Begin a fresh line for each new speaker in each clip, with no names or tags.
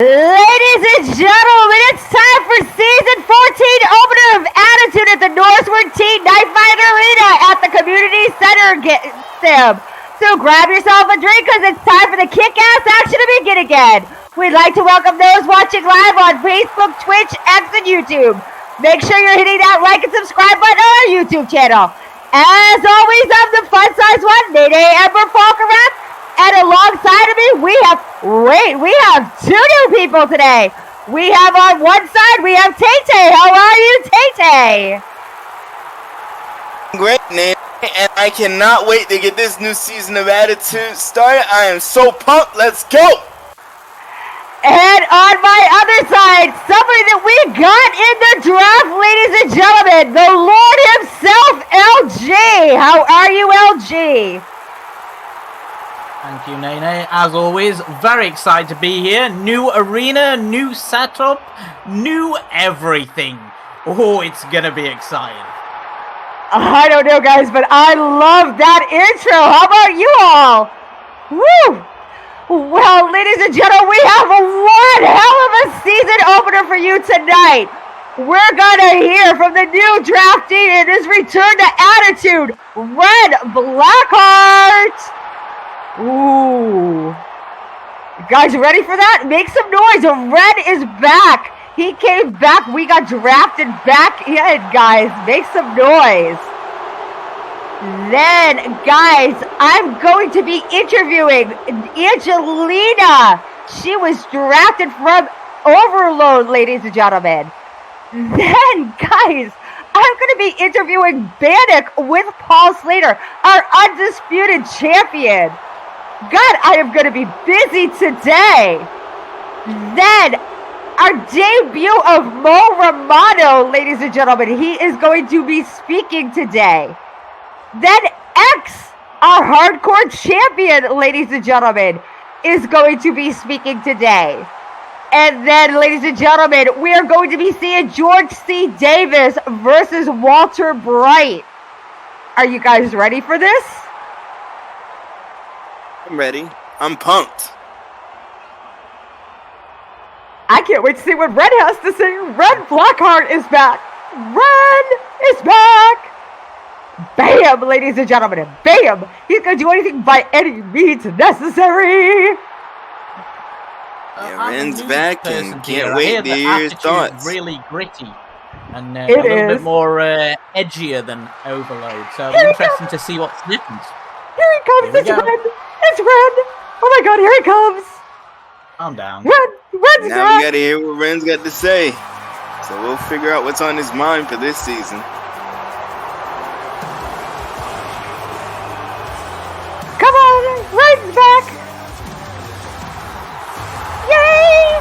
Ladies and gentlemen, it's time for Season 14 opener of Attitude at the Northward Teen Knife Fight Arena at the Community Center Sim. So grab yourself a drink because it's time for the kick-ass action to begin again. We'd like to welcome those watching live on Facebook, Twitch, X, and YouTube. Make sure you're hitting that like and subscribe button on our YouTube channel. As always, I'm the fun-sized one, Nene Ember Falkerath. And alongside of me, we have two new people today. We have on one side, we have Tay-Tay. How are you, Tay-Tay?
Great, Nate, and I cannot wait to get this new season of Attitude started. I am so pumped. Let's go!
And on my other side, somebody that we got in the draft, ladies and gentlemen, the Lord himself, LG. How are you, LG?
Thank you, Nene. As always, very excited to be here. New arena, new setup, new everything. Oh, it's gonna be exciting.
I don't know, guys, but I love that intro. How about you all? Woo! Well, ladies and gentlemen, we have one hell of a season opener for you tonight. We're gonna hear from the new draftee in his return to Attitude, Red Blackheart. Ooh. You guys ready for that? Make some noise. Red is back. He came back. We got drafted back in, guys. Make some noise. Then, guys, I'm going to be interviewing Angelina. She was drafted from Overload, ladies and gentlemen. Then, guys, I'm going to be interviewing Bannock with Paul Slater, our undisputed champion. God, I am going to be busy today. Then, our debut of Mo Romano, ladies and gentlemen, he is going to be speaking today. Then, X, our hardcore champion, ladies and gentlemen, is going to be speaking today. And then, ladies and gentlemen, we are going to be seeing George C. Davis versus Walter Bright. Are you guys ready for this?
I'm ready. I'm pumped.
I can't wait to see what Red has to say. Red Blackheart is back. Red is back. Bam, ladies and gentlemen. Bam. He's going to do anything by any means necessary.
Yeah, Ren's back and can't wait to hear his thoughts.
Really gritty and a little bit more edgier than Overload. So it'll be interesting to see what's different.
Here he comes. It's Red. It's Red. Oh my God, here he comes.
Calm down.
Red's
now
back.
we gotta hear what Ren's got to say. So we'll figure out what's on his mind for this season.
Come on, Red's back. Yay!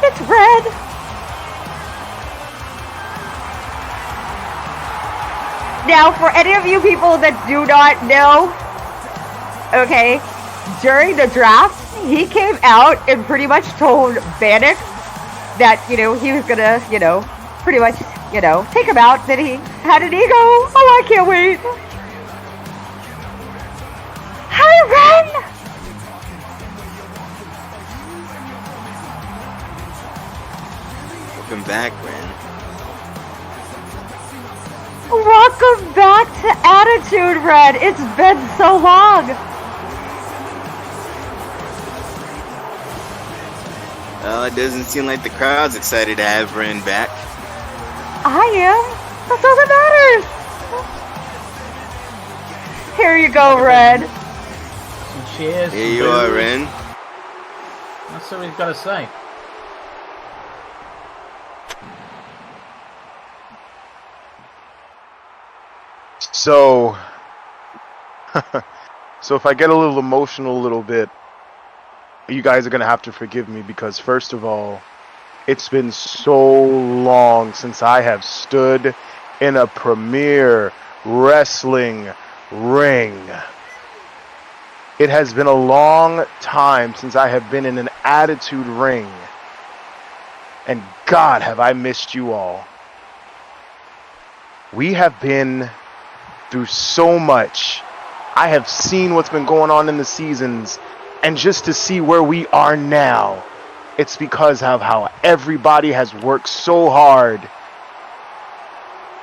It's Red. Now, for any of you people that do not know, okay, during the draft, he came out and pretty much told Bannock that, he was gonna, pretty much, take him out, that he had an ego. Oh, I can't wait. Hi, Ren!
Welcome back, Ren.
Welcome back to Attitude, Red. It's been so long.
Well, it doesn't seem like the crowd's excited to have Ren back.
I am. That's all that matters. Here you go, Red.
Some cheers.
Here you are, Ren.
That's all we've got to say.
So if I get a little emotional a little bit, you guys are going to have to forgive me because, first of all, it's been so long since I have stood in a premier wrestling ring. It has been a long time since I have been in an Attitude ring. And God, have I missed you all. We have been through so much. I have seen what's been going on in the seasons, And just to see where we are now, it's because of how everybody has worked so hard.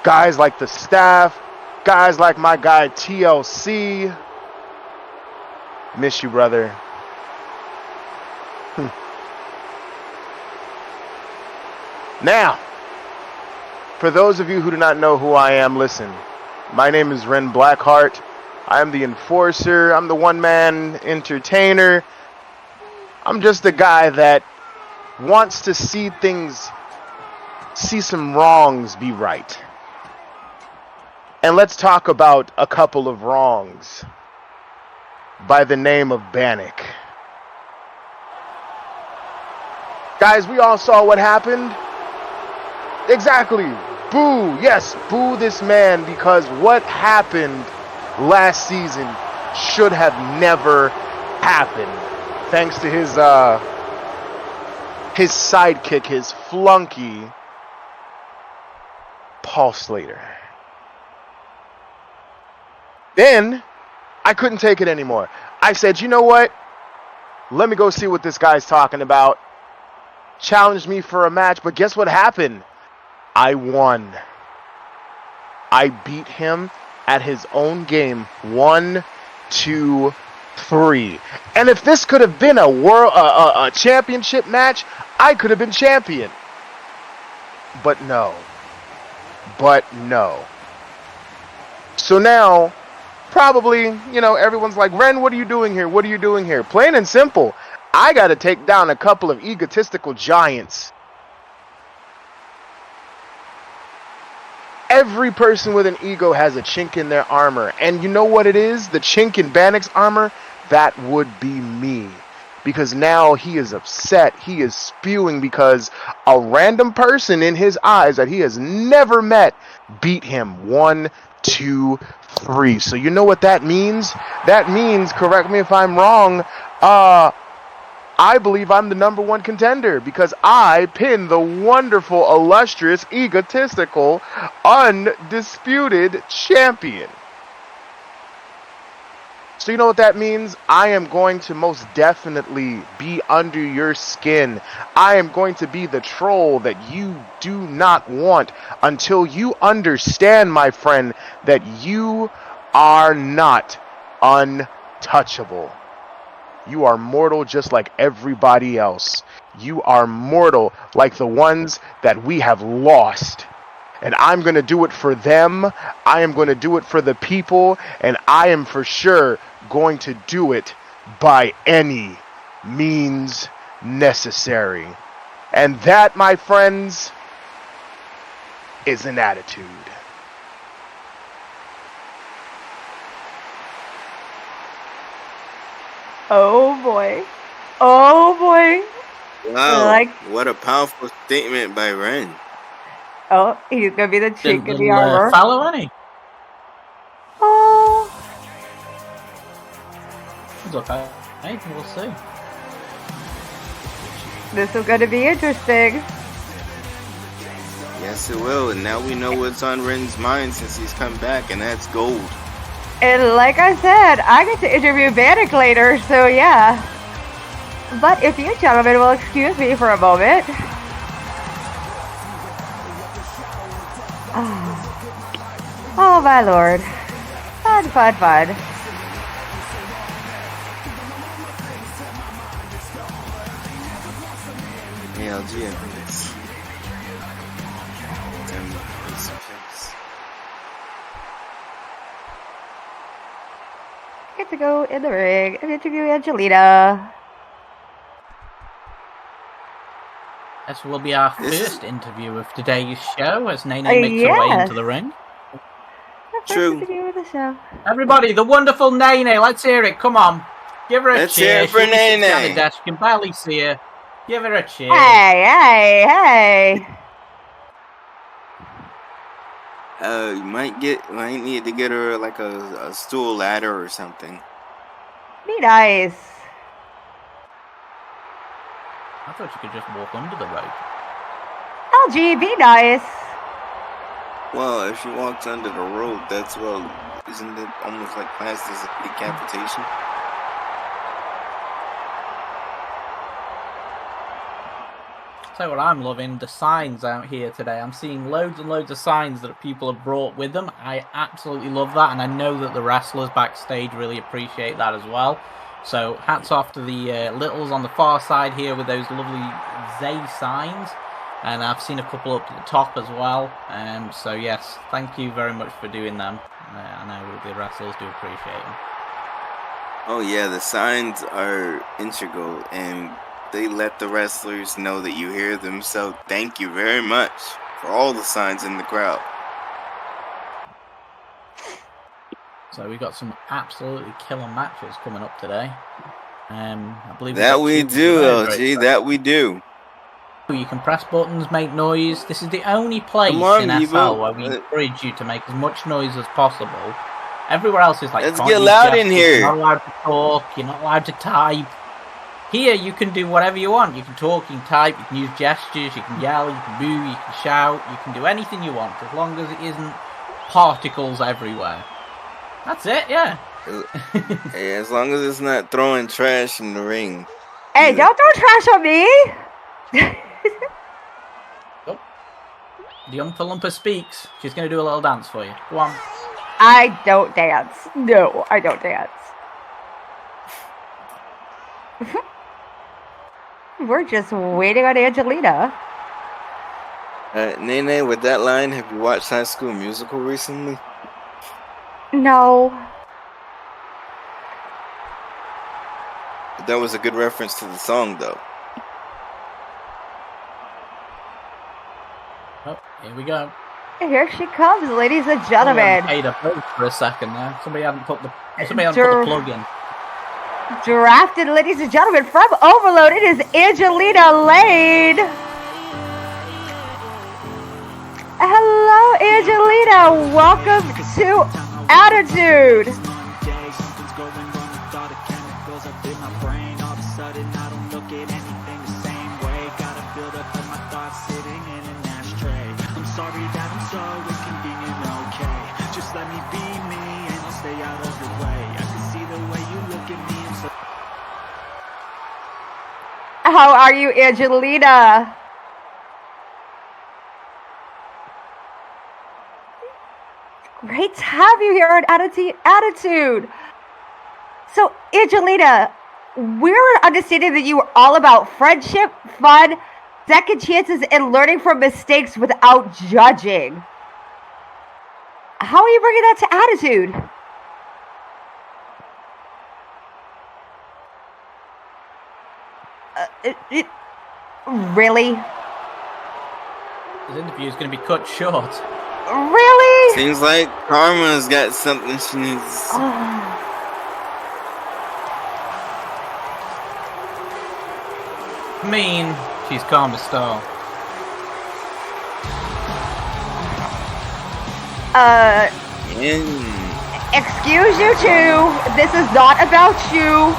Guys like the staff, guys like my guy TLC. Miss you, brother. Now, for those of you who do not know who I am, listen. My name is Ren Blackheart. I am the enforcer. I'm the one-man entertainer. I'm just a guy that wants to see some wrongs be right. And let's talk about a couple of wrongs by the name of Bannock. Guys, we all saw what happened. Exactly. Boo. Yes, boo this man, because what happened last season should have never happened. Thanks to his sidekick, his flunky, Paul Slater. Then, I couldn't take it anymore. I said, you know what? Let me go see what this guy's talking about. Challenged me for a match, but guess what happened? I won. I beat him at his own game. 1, 2, 3. And if this could have been a championship match, I could have been champion. But no. So now, probably, everyone's like, Ren, what are you doing here? What are you doing here? Plain and simple. I got to take down a couple of egotistical giants. Every person with an ego has a chink in their armor. And you know what it is? The chink in Bannock's armor? That would be me. Because now he is upset. He is spewing because a random person in his eyes that he has never met beat him. 1, 2, 3. So you know what that means? That means, correct me if I'm wrong, I believe I'm the number 1 contender because I pinned the wonderful, illustrious, egotistical, undisputed champion. So you know what that means? I am going to most definitely be under your skin. I am going to be the troll that you do not want until you understand, my friend, that you are not untouchable. You are mortal just like everybody else. You are mortal like the ones that we have lost. And I'm going to do it for them. I am going to do it for the people. And I am for sure going to do it by any means necessary. And that, my friends, is an attitude.
Oh boy. Oh boy.
Wow, what a powerful statement by Ren.
Oh, he's gonna be the chink in the armor.
Follow any?
Oh.
It's okay. Hey, we'll see.
This is gonna be interesting.
Yes, it will. And now we know what's on Ren's mind since he's come back, and that's gold.
And like I said, I get to interview Bannock later, so yeah. But if you gentlemen will excuse me for a moment. Oh my lord. Fun.
ALG, I think it's...
I get to go in the ring and interview Angelina.
This will be our first interview of today's show as Nene makes her way into the ring.
True.
Interview of the show.
Everybody, the wonderful Nene, let's hear it. Come on. Give her a cheer.
Let's hear it for
She sits down
Nene.
the desk. You can barely see her. Give her a cheer.
Hey.
You might need to get her like a stool ladder or something.
Be nice.
I thought you could just walk under the rope.
LG, be nice.
Well, if she walks under the rope, isn't it almost like classed as a decapitation?
Tell you what I'm loving, the signs out here today. I'm seeing loads and loads of signs that people have brought with them. I absolutely love that, and I know that the wrestlers backstage really appreciate that as well. So hats off to the littles on the far side here with those lovely Zay signs. And I've seen a couple up at the top as well. So yes, thank you very much for doing them. I know the wrestlers do appreciate them.
Oh yeah, the signs are integral, and they let the wrestlers know that you hear them. So thank you very much for all the signs in the crowd.
So we got some absolutely killer matches coming up today. I believe
that we do, LG. That we do.
You can press buttons, make noise. This is the only place in SL where we encourage you to make as much noise as possible. Everywhere else is like,
let's get loud in here.
You're not allowed to talk. You're not allowed to type. Here, you can do whatever you want. You can talk, you can type, you can use gestures, you can yell, you can boo, you can shout, you can do anything you want, as long as it isn't particles everywhere. That's it, yeah.
Hey, as long as it's not throwing trash in the ring.
Hey, don't throw trash on me!
Oh. The Oompa Loompa speaks. She's going to do a little dance for you. Go on.
I don't dance. No, I don't dance. We're just waiting on Angelina.
Nene, with that line, have you watched High School Musical recently?
No.
That was a good reference to the song, though.
Oh, here we go.
Here she comes, ladies and gentlemen.
Paid a vote for a second there. Somebody hadn't put the plug in.
Drafted, ladies and gentlemen, from Overload, it is Angelina Lane. Hello, Angelina. Welcome to Attitude. How are you, Angelina? Great to have you here on Attitude. So, Angelina, we're understanding that you are all about friendship, fun, second chances, and learning from mistakes without judging. How are you bringing that to Attitude? Really?
This interview is going to be cut short.
Really?
Seems like Karma's got something she needs.
Mean, she's Karma's style.
Excuse you two. This is not about you.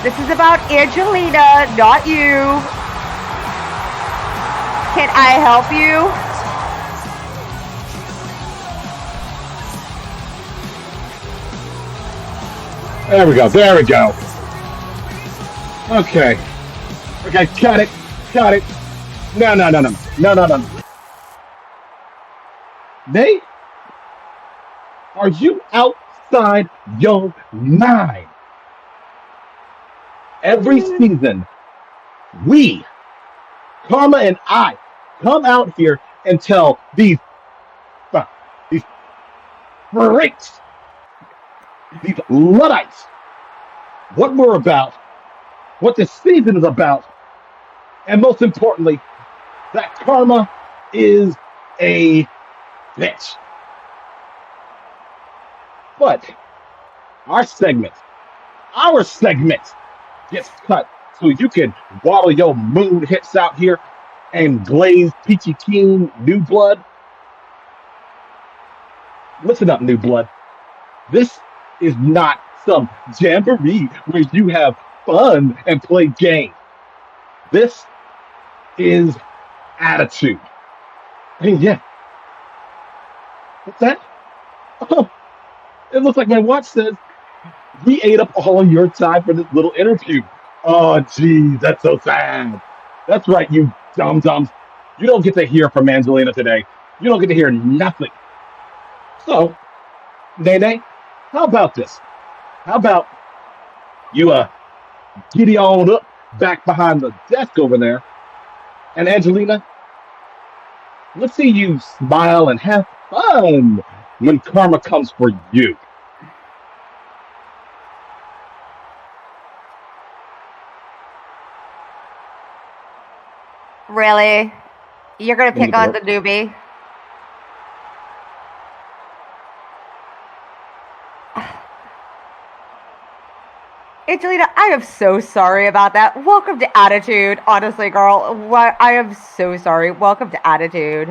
This is about Angelina, not you. Can I help you?
There we go. There we go. Okay. Okay, cut it. Cut it. No. Nate? Are you outside your mind? Every season, we, Karma and I, come out here and tell these freaks, these Luddites, what we're about, what this season is about, and most importantly, that Karma is a bitch. But our segment gets cut so you can waddle your moon hits out here and glaze peachy keen new blood. Listen up, new blood. This is not some jamboree where you have fun and play games. This is Attitude. Hey, yeah. What's that? Oh, it looks like my watch says we ate up all of your time for this little interview. Oh, geez, that's so sad. That's right, you dum-dums. You don't get to hear from Angelina today. You don't get to hear nothing. So, Nene, how about this? How about you giddy on up back behind the desk over there? And Angelina, let's see you smile and have fun when karma comes for you.
Really? You're gonna
Open
pick
the
on
door.
the newbie? Angelina, I am so sorry about that. Welcome to Attitude. Honestly, girl, what? I am so sorry. Welcome to Attitude.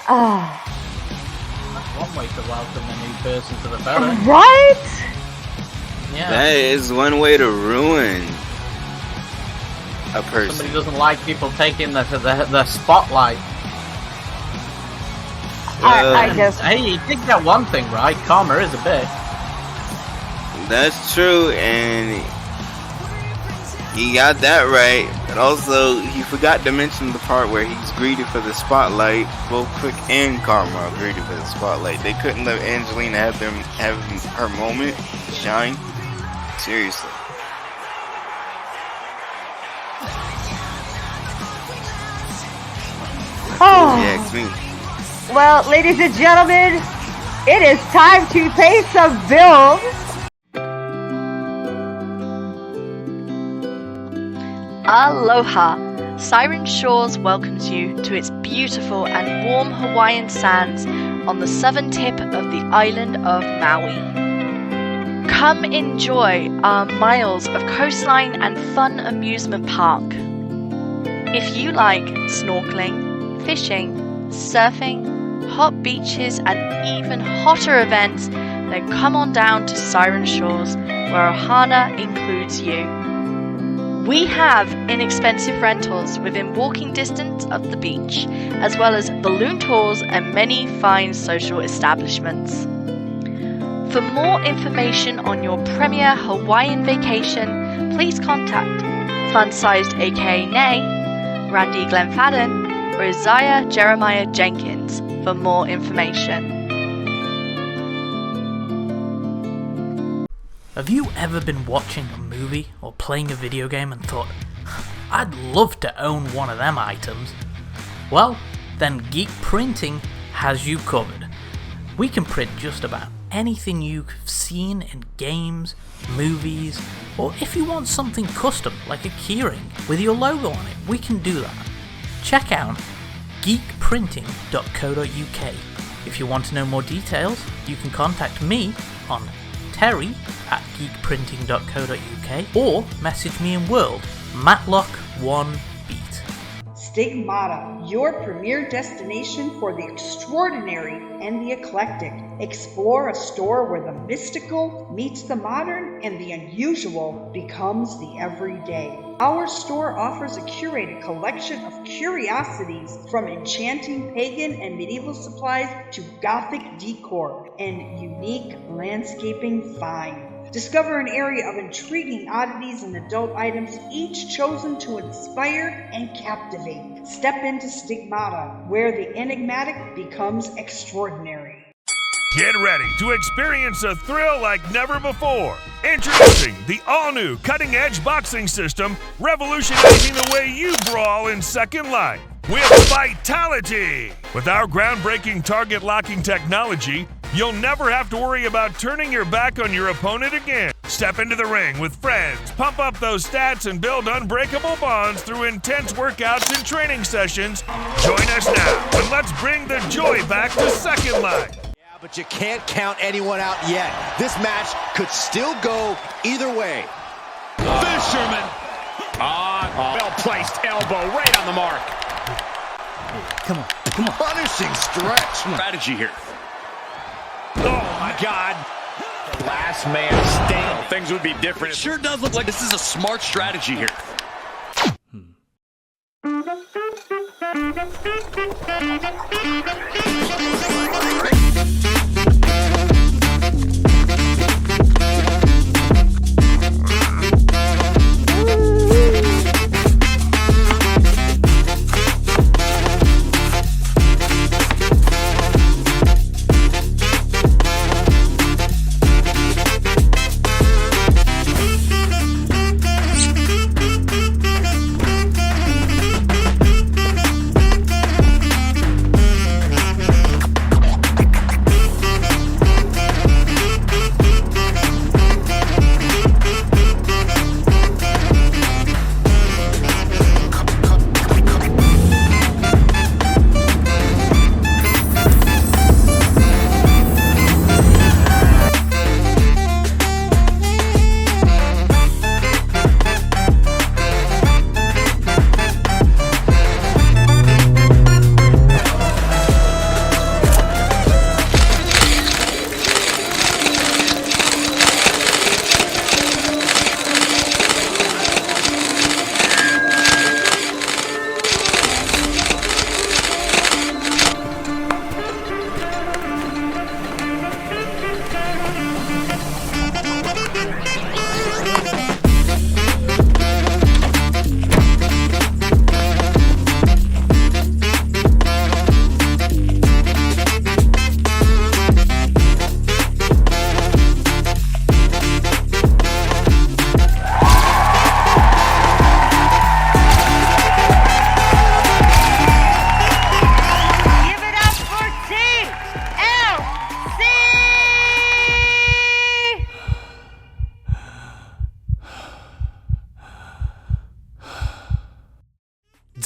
Oh,
That's one way to welcome a new person to the belly.
right?
Yeah.
That is one way to ruin a person.
Somebody doesn't like people taking the spotlight.
I just.
Hey, you did get one thing right. Karma is a bitch.
That's true, and he got that right. But also, he forgot to mention the part where he's greedy for the spotlight. Both Quick and Karma are greedy for the spotlight. They couldn't let Angelina have her moment shine. Seriously.
Oh.
If you ask me.
Well, ladies and gentlemen, it is time to pay some bills.
Aloha! Siren Shores welcomes you to its beautiful and warm Hawaiian sands on the southern tip of the island of Maui. Come enjoy our miles of coastline and fun amusement park. If you like snorkeling, fishing, surfing, hot beaches and even hotter events, then come on down to Siren Shores where Ohana includes you. We have inexpensive rentals within walking distance of the beach, as well as balloon tours and many fine social establishments. For more information on your premier Hawaiian vacation, please contact Fun-Sized aka Nay, Randy Glenfadden, or Isaiah Jeremiah Jenkins for more information.
Have you ever been watching a movie or playing a video game and thought, I'd love to own one of them items? Well, then Geek Printing has you covered. We can print just about anything you've seen in games, movies, or if you want something custom like a keyring with your logo on it, we can do that. Check out geekprinting.co.uk. If you want to know more details, you can contact me on terry@geekprinting.co.uk or message me in World, Matlock1Beat.
Stigmata, your premier destination for the extraordinary and the eclectic. Explore a store where the mystical meets the modern and the unusual becomes the everyday. Our store offers a curated collection of curiosities, from enchanting pagan and medieval supplies to gothic decor and unique landscaping finds. Discover an area of intriguing oddities and adult items, each chosen to inspire and captivate. Step into Stigmata, where the enigmatic becomes extraordinary.
Get ready to experience a thrill like never before. Introducing the all-new cutting-edge boxing system, revolutionizing the way you brawl in Second Life with Vitality. With our groundbreaking target locking technology, you'll never have to worry about turning your back on your opponent again. Step into the ring with friends, pump up those stats, and build unbreakable bonds through intense workouts and training sessions. Join us now, and let's bring the joy back to Second Life.
Yeah, but you can't count anyone out yet. This match could still go either way.
Fisherman! Well-placed elbow right on the mark.
Come on. Punishing stretch.
Strategy here. Oh, my God. Last man standing. Things would be different. It sure does look like this is a smart strategy here.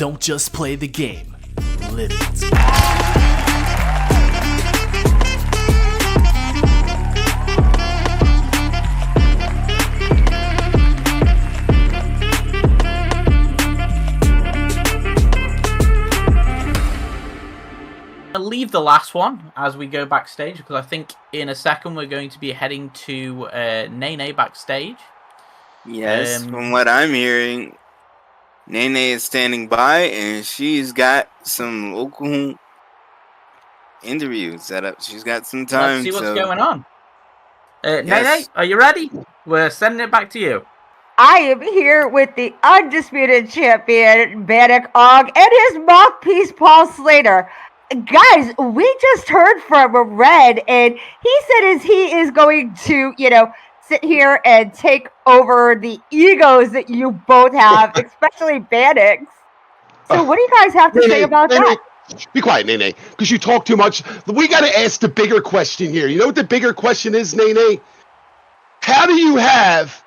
Don't just play the game, live it.
I'll leave the last one as we go backstage, because I think in a second we're going to be heading to Nene backstage.
Yes, from what I'm hearing, Nene is standing by, and she's got some local interviews set up. She's got some time.
Let's see what's going on.
Yes.
Nene, are you ready? We're sending it back to you.
I am here with the undisputed champion, Bannock Og, and his mouthpiece, Paul Slater. Guys, we just heard from Red, and he said he is going to, sit here and take over the egos that you both have, especially Bannock's. So what do you guys have to say about that?
Be quiet, Nene, because you talk too much. We got to ask the bigger question here. You know what the bigger question is, Nene? How do you have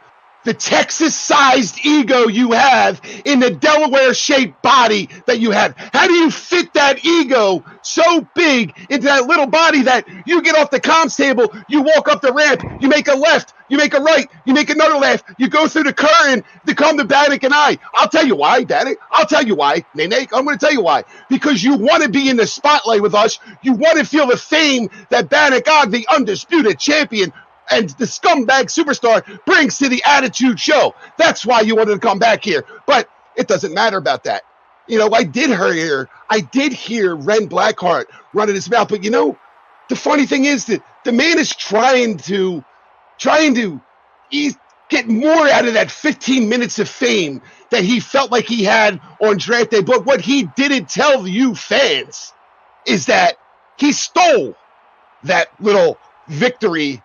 the Texas-sized ego you have in the Delaware-shaped body that you have? How do you fit that ego so big into that little body that you get off the comms table, you walk up the ramp, you make a left, you make a right, you make another left, you go through the curtain to come to Bannock and I? I'll tell you why, Bannock. I'll tell you why. Nene, I'm going to tell you why. Because you want to be in the spotlight with us. You want to feel the fame that Bannock Og, the undisputed champion, and the scumbag superstar brings to the Attitude Show. That's why you wanted to come back here. But it doesn't matter about that. I did hear Ren Blackheart running his mouth. But the funny thing is that the man is trying to get more out of that 15 minutes of fame that he felt like he had on draft day. But what he didn't tell you fans is that he stole that little victory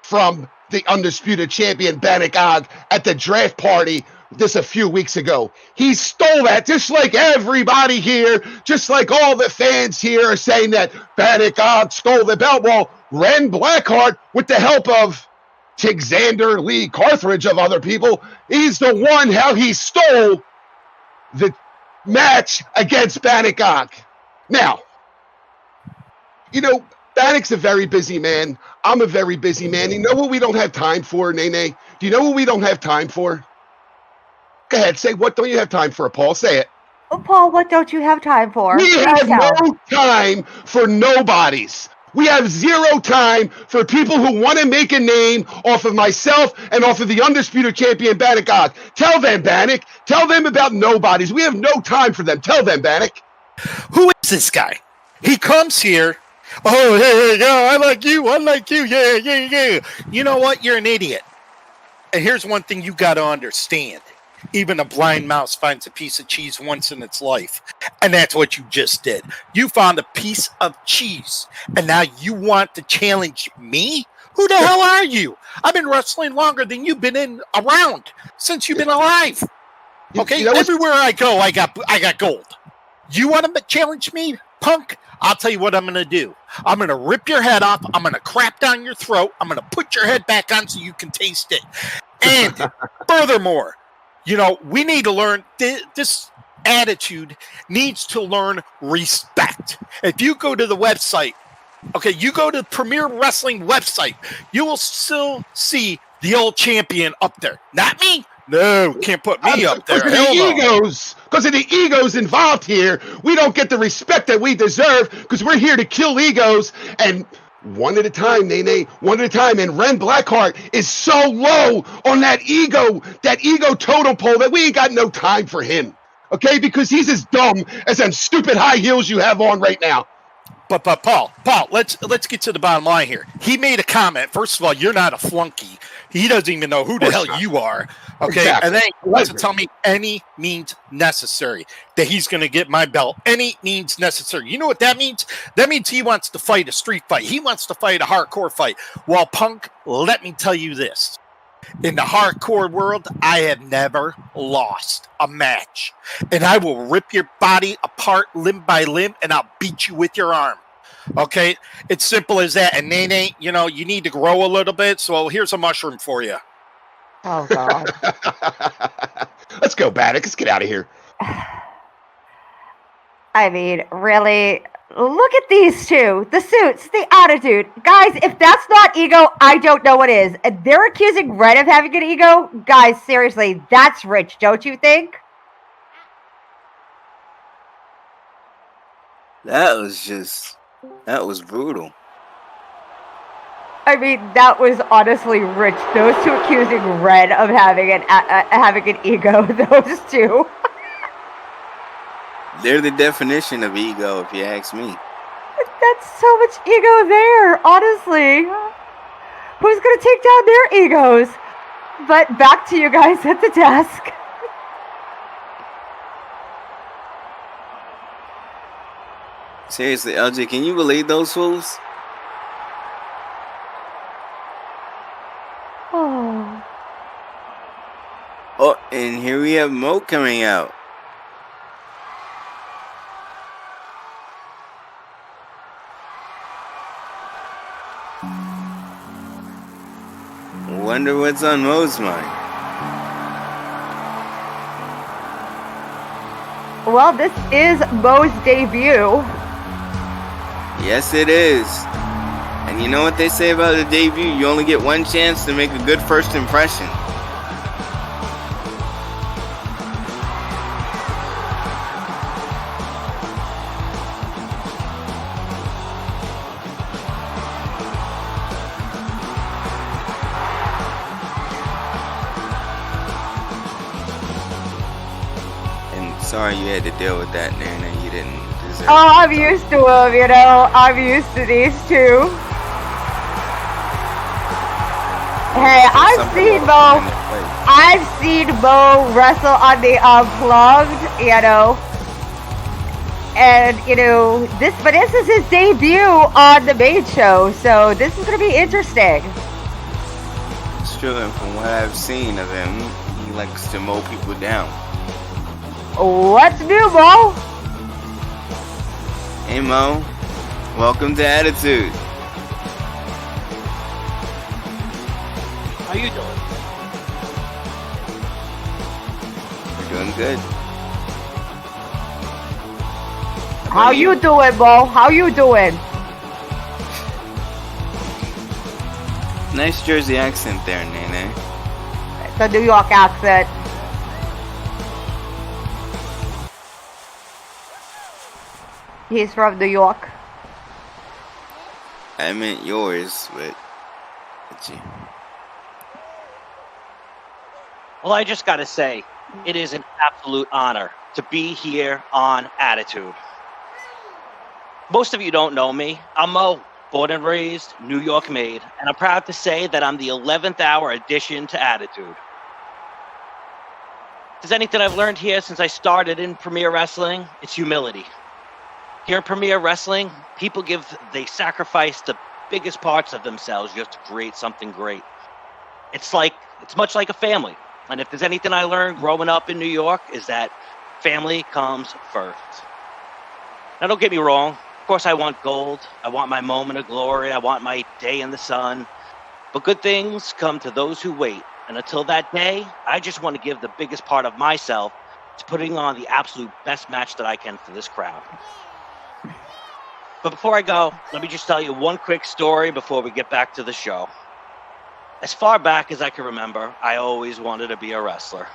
from the undisputed champion Bannock Og at the draft party just a few weeks ago. He stole that, just like everybody here, just like all the fans here are saying that Bannock Og stole the belt. Well, Ren Blackheart, with the help of Xander Lee Carthage of other people, he's the one how he stole the match against Bannock Og. Now, Bannock's a very busy man. I'm a very busy man. You know what we don't have time for, Nene? Do you know what we don't have time for? Go ahead, say, what don't you have time for, Paul? Say it.
Paul, what don't you have time for?
We have no time for nobodies. We have zero time for people who want to make a name off of myself and off of the undisputed champion, Bannock Og. Tell them, Bannock. Tell them about nobodies. We have no time for them. Tell them, Bannock.
Who is this guy? He comes here. Oh, yeah, I like you, yeah. You know what? You're an idiot. And here's one thing you got to understand. Even a blind mouse finds a piece of cheese once in its life. And that's what you just did. You found a piece of cheese. And now you want to challenge me? Who the hell are you? I've been wrestling longer than you've been around since you've been alive. Okay? Everywhere I go, I got gold. You want to challenge me, punk? I'll tell you what I'm going to do. I'm going to rip your head off. I'm going to crap down your throat. I'm going to put your head back on so you can taste it. And furthermore, we need to learn this attitude needs to learn respect. If you go to the website, you go to the Premier Wrestling website, you will still see the old champion up there. Not me. No, can't put me up there.
Because of the egos involved here, we don't get the respect that we deserve because we're here to kill egos. And one at a time, Nene, one at a time. And Ren Blackheart is so low on that ego totem pole that we ain't got no time for him. Okay? Because he's as dumb as them stupid high heels you have on right now.
But Paul, let's get to the bottom line here. He made a comment. First of all, you're not a flunky. He doesn't even know who the hell you are. Okay, exactly. And then he wants to tell me any means necessary that he's going to get my belt. Any means necessary. You know what that means? That means he wants to fight a street fight. He wants to fight a hardcore fight. Well, punk, let me tell you this. In the hardcore world, I have never lost a match. And I will rip your body apart limb by limb, and I'll beat you with your arm. Okay? It's simple as that. And Nene, you need to grow a little bit, so here's a mushroom for you.
Oh, God.
Let's go, Bannock. Let's get out of here.
I mean, really? Look at these two. The suits, the attitude. Guys, if that's not ego, I don't know what is. And they're accusing Red of having an ego? Guys, seriously, that's rich, don't you think?
That was brutal.
I mean, that was honestly rich. Those two accusing Red of having an ego. Those two.
They're the definition of ego, if you ask me.
That's so much ego there, honestly. Who's gonna take down their egos? But back to you guys at the desk.
Seriously, LJ, can you believe those fools?
Oh.
Oh, and here we have Mo coming out. Wonder what's on Mo's mind.
Well, this is Mo's debut.
Yes, it is. And you know what they say about the debut? You only get one chance to make a good first impression. Sorry you had to deal with that, Nana. You didn't deserve it.
Oh, I'm used to them, you know. I'm used to these two. Hey, I've seen Mo wrestle on the Unplugged, you know. And, you know, this is his debut on the main show, so this is going to be interesting.
It's true, and from what I've seen of him, he likes to mow people down.
What's new, Mo?
Hey, Mo. Welcome to Attitude.
How you doing?
We're doing good.
How you doing, Mo? How you doing?
Nice Jersey accent there, Nene.
It's a New York accent. He's from New York.
I meant yours, but it's you.
Well, I just gotta say, it is an absolute honor to be here on Attitude. Most of you don't know me. I'm Mo, born and raised, New York made, and I'm proud to say that I'm the 11th hour addition to Attitude. If there's anything I've learned here since I started in Premier Wrestling, it's humility. Here in Premier Wrestling, they sacrifice the biggest parts of themselves just to create something great. It's much like a family. And if there's anything I learned growing up in New York, is that family comes first. Now, don't get me wrong. Of course, I want gold. I want my moment of glory. I want my day in the sun. But good things come to those who wait. And until that day, I just want to give the biggest part of myself to putting on the absolute best match that I can for this crowd. But before I go, let me just tell you one quick story before we get back to the show. As far back as I can remember, I always wanted to be a wrestler.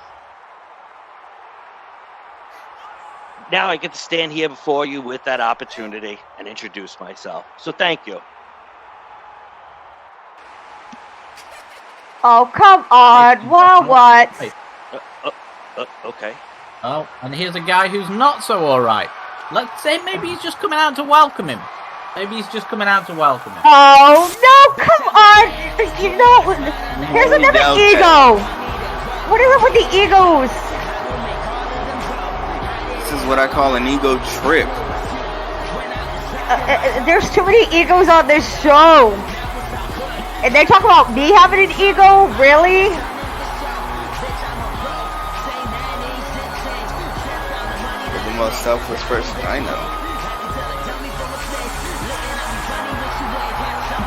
Now I get to stand here before you with that opportunity and introduce myself. So thank you.
Oh, come on. What?
Hey.
Okay.
Oh, and here's a guy who's not so alright. Let's say maybe he's just coming out to welcome him. Maybe he's just coming out to welcome him.
Oh, no, come on. You know, here's another ego. What is it with the egos?
This is what I call an ego trip.
There's too many egos on this show. And they talk about me having an ego? Really?
You're the most selfless person I know.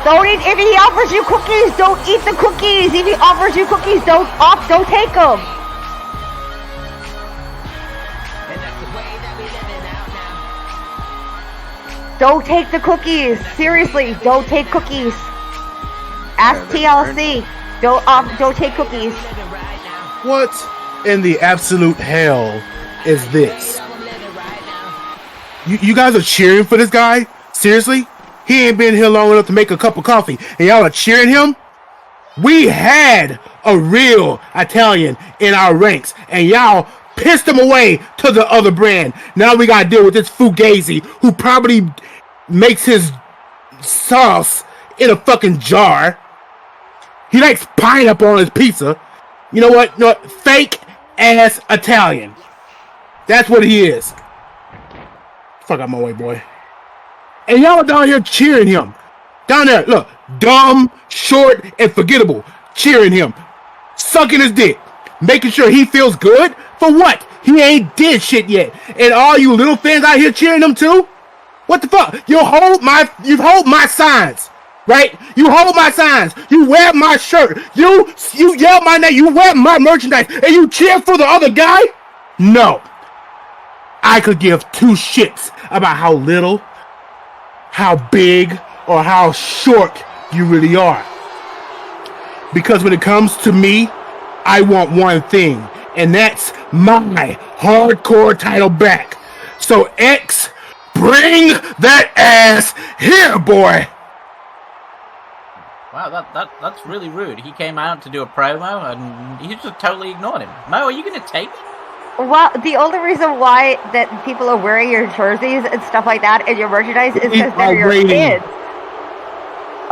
If he offers you cookies, don't eat the cookies. If he offers you cookies, don't take them. Don't take the cookies. Seriously, don't take cookies. Ask TLC. Don't take cookies.
What in the absolute hell is this? You guys are cheering for this guy? Seriously? He ain't been here long enough to make a cup of coffee, and y'all are cheering him? We had a real Italian in our ranks, and y'all pissed him away to the other brand. Now we gotta deal with this Fugazi, who probably makes his sauce in a fucking jar. He likes pineapple on his pizza. You know what? Fake ass Italian. That's what he is. Fuck out my way, boy. And y'all are down here cheering him. Down there, look, dumb, short, and forgettable. Cheering him. Sucking his dick. Making sure he feels good. For what? He ain't did shit yet. And all you little fans out here cheering him too? What the fuck? You hold my signs. Right? You hold my signs. You wear my shirt. You yell my name. You wear my merchandise. And you cheer for the other guy? No. I could give two shits about how little, how big, or how short you really are. Because when it comes to me, I want one thing. And that's my hardcore title back. So X, bring that ass here, boy.
Wow, that's really rude. He came out to do a promo and he just totally ignored him. Mo, are you going to take it?
Well, the only reason why that people are wearing your jerseys and stuff like that and your merchandise is because they're your kids.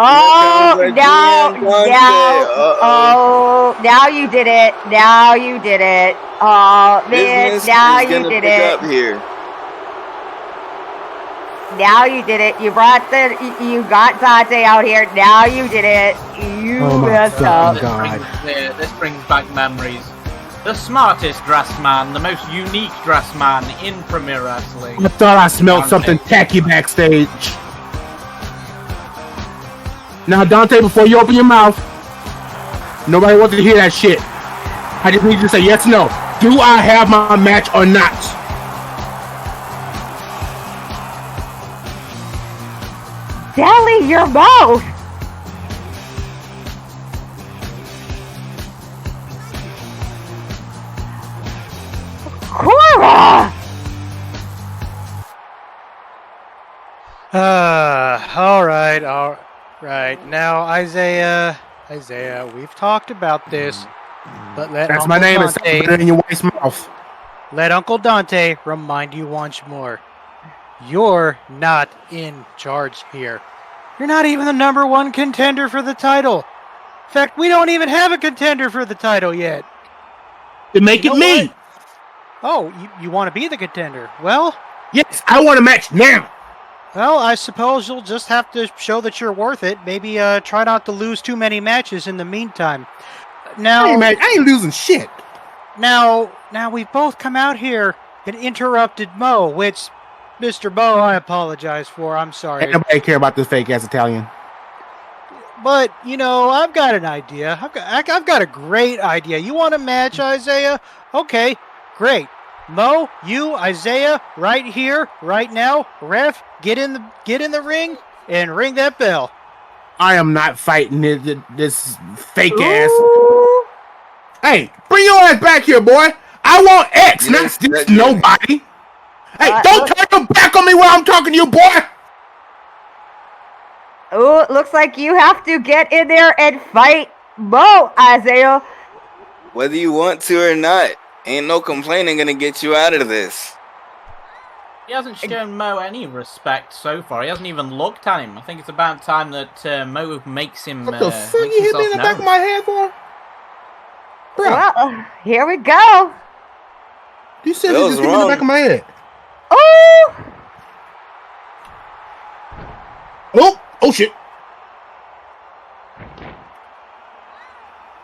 Oh, now you did it. Now you did it. Oh, man, now you did it.
Up here.
Now you did it. You got Dante out here. Now you did it. You messed up.
This brings back memories. The smartest dressed man, the most unique dressed man in Premier Wrestling.
I thought I smelled something tacky backstage. Now, Dante, before you open your mouth, nobody wants to hear that shit. I just need you to say yes or no. Do I have my match or not?
Dally, your mouth! Cora!
All right. Now, Isaiah, we've talked about this, but let
That's
Uncle
my name.
Dante,
It's better in your wife's mouth.
Let Uncle Dante remind you once more. You're not in charge here. You're not even the number one contender for the title. In fact, we don't even have a contender for the title yet.
Then make it me.
What? Oh, you want to be the contender? Well,
yes, I want a match now.
Well, I suppose you'll just have to show that you're worth it. Maybe try not to lose too many matches in the meantime. Now,
I ain't losing shit.
Now we've both come out here and interrupted Mo, which, Mr. Mo, I apologize for. I'm sorry.
Ain't nobody care about this fake ass Italian.
But I've got an idea. I've got a great idea. You want a match, Isaiah? Okay, great. Mo, you, Isaiah, right here, right now. Ref, get in the ring and ring that bell.
I am not fighting this fake ass. Hey, bring your ass back here, boy. I want X, not this nobody. Hey, don't turn your back on me while I'm talking to you, boy.
Oh, looks like you have to get in there and fight Mo, Isaiah.
Whether you want to or not, ain't no complaining gonna get you out of this.
He hasn't shown Mo any respect so far. He hasn't even looked at him. I think it's about time that Mo makes him.
What the fuck you hit me in the back of my head for? Bro.
Well, here we go.
You said you just hit me in the back of my head. Oh shit.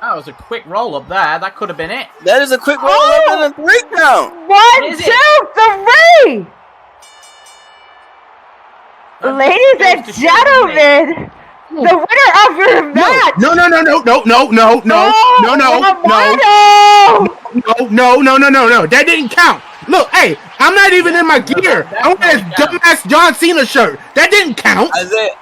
That was a quick roll up there. That could have been it.
That is a quick roll up and a 3 count.
1, 2, 3. Ladies and gentlemen, the winner of your match.
No. That didn't count. Look, hey, I'm not even in my gear. I wear this dumbass John Cena shirt. That didn't count.
Isaiah,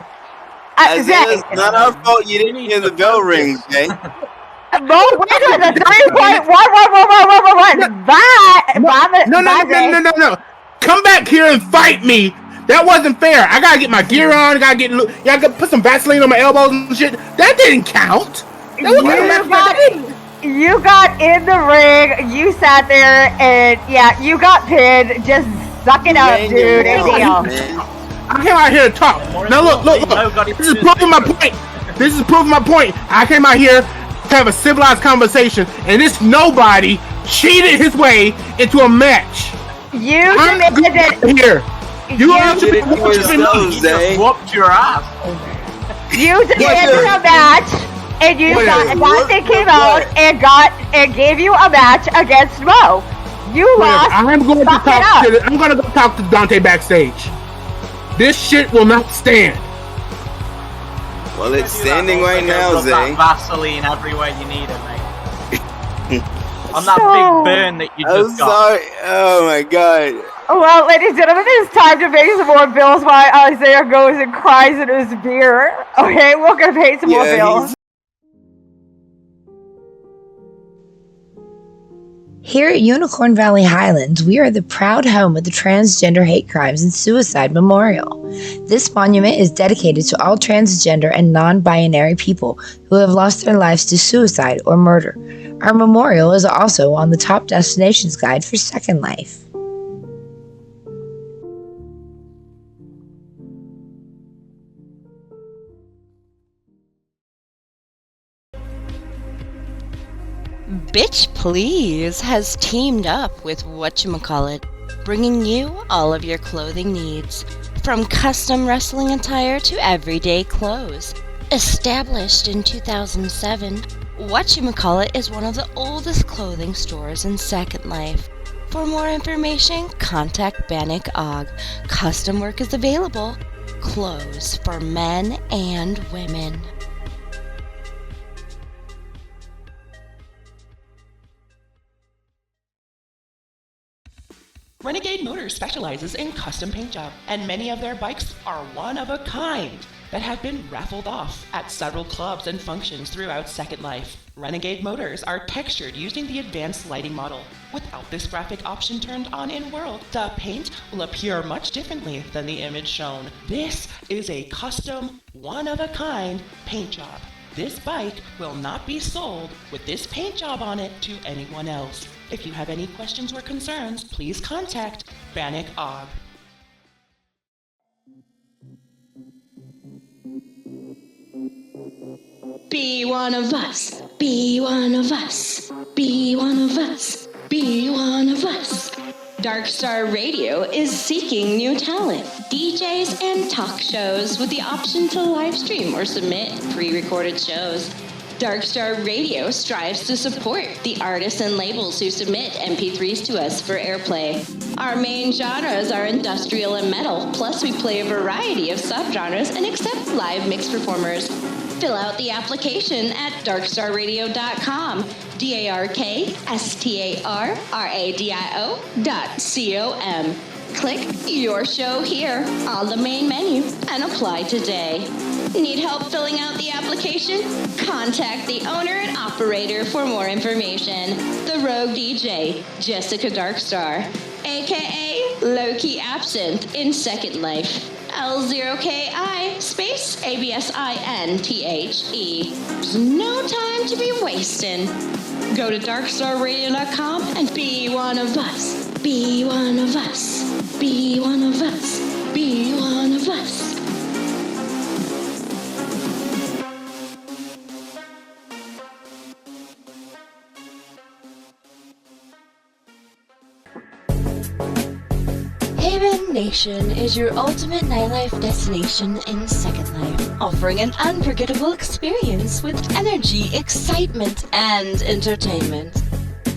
it's not our fault you didn't hear the bell ring, Jay.
Mo wins with a 3.11111.
No. Come back here and fight me. That wasn't fair. I gotta get my gear on. I gotta put some Vaseline on my elbows and shit. That didn't count.
You got in the ring. You sat there, and yeah, you got pinned. Just suck it up, dude. And deal.
I came out here to talk. Now look. This is proving my point. I came out here to have a civilized conversation, and this nobody cheated his way into a match.
You submitted it
here. You
just
whooped your ass.
You submitted a match, and Dante came out and gave you a match against Mo. You lost.
I'm going to go talk to Dante backstage. This shit will not stand.
Well, it's standing right now, Zay.
Vaseline everywhere you need it, mate. On that big burn that you just got.
I'm sorry. Oh my god.
Well, ladies and gentlemen, it's time to pay some more bills while Isaiah goes and cries in his beer. Okay, we're gonna pay some more bills.
Here at Unicorn Valley Highlands, we are the proud home of the Transgender Hate Crimes and Suicide Memorial. This monument is dedicated to all transgender and non-binary people who have lost their lives to suicide or murder. Our memorial is also on the top destinations guide for Second Life.
Bitch Please has teamed up with whatchamacallit, bringing you all of your clothing needs, from custom wrestling attire to everyday clothes. Established in 2007, whatchamacallit is one of the oldest clothing stores in Second Life. For more information, contact Bannock Og. Custom work is available. Clothes for men and women.
Renegade Motors specializes in custom paint job, and many of their bikes are one of a kind that have been raffled off at several clubs and functions throughout Second Life. Renegade Motors are textured using the advanced lighting model. Without this graphic option turned on in World, the paint will appear much differently than the image shown. This is a custom, one-of-a-kind paint job. This bike will not be sold with this paint job on it to anyone else. If you have any questions or concerns, please contact Bannock Og.
Be one of us. Be one of us. Be one of us. Be one of us. Darkstar Radio is seeking new talent, DJs and talk shows with the option to live stream or submit pre-recorded shows. Darkstar Radio strives to support the artists and labels who submit MP3s to us for airplay. Our main genres are industrial and metal, plus we play a variety of subgenres and accept live mix performers. Fill out the application at darkstarradio.com, darkstarradio.com. Click Your Show Here on the main menu and apply today. Need help filling out the application? Contact the owner and operator for more information. The Rogue DJ, Jessica Darkstar, aka Low-Key Absinthe in Second Life. L0KI space ABSINTHE. There's no time to be wasting. Go to darkstarradio.com and be one of us. Be one of us. Be one of us. Be one of us.
Haven Nation is your ultimate nightlife destination in Second Life, offering an unforgettable experience with energy, excitement, and entertainment.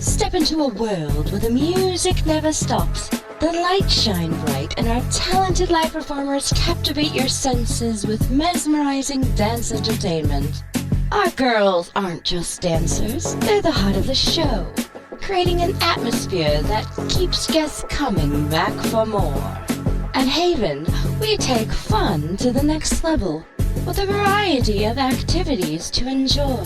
Step into a world where the music never stops, the lights shine bright, and our talented live performers captivate your senses with mesmerizing dance entertainment. Our girls aren't just dancers, they're the heart of the show. creating an atmosphere that keeps guests coming back for more. At Haven, we take fun to the next level with a variety of activities to enjoy.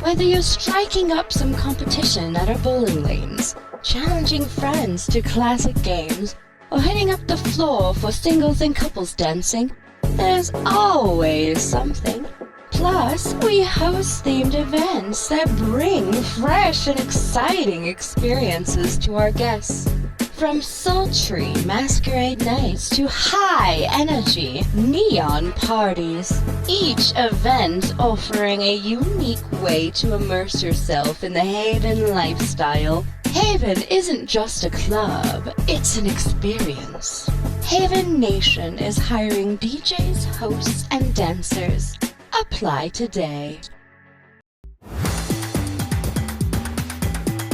Whether you're striking up some competition at our bowling lanes, challenging friends to classic games, or hitting up the floor for singles and couples dancing, there's always something. Plus, we host themed events that bring fresh and exciting experiences to our guests. From sultry masquerade nights to high-energy neon parties, each event offering a unique way to immerse yourself in the Haven lifestyle. Haven isn't just a club, it's an experience. Haven Nation is hiring DJs, hosts, and dancers. Apply today.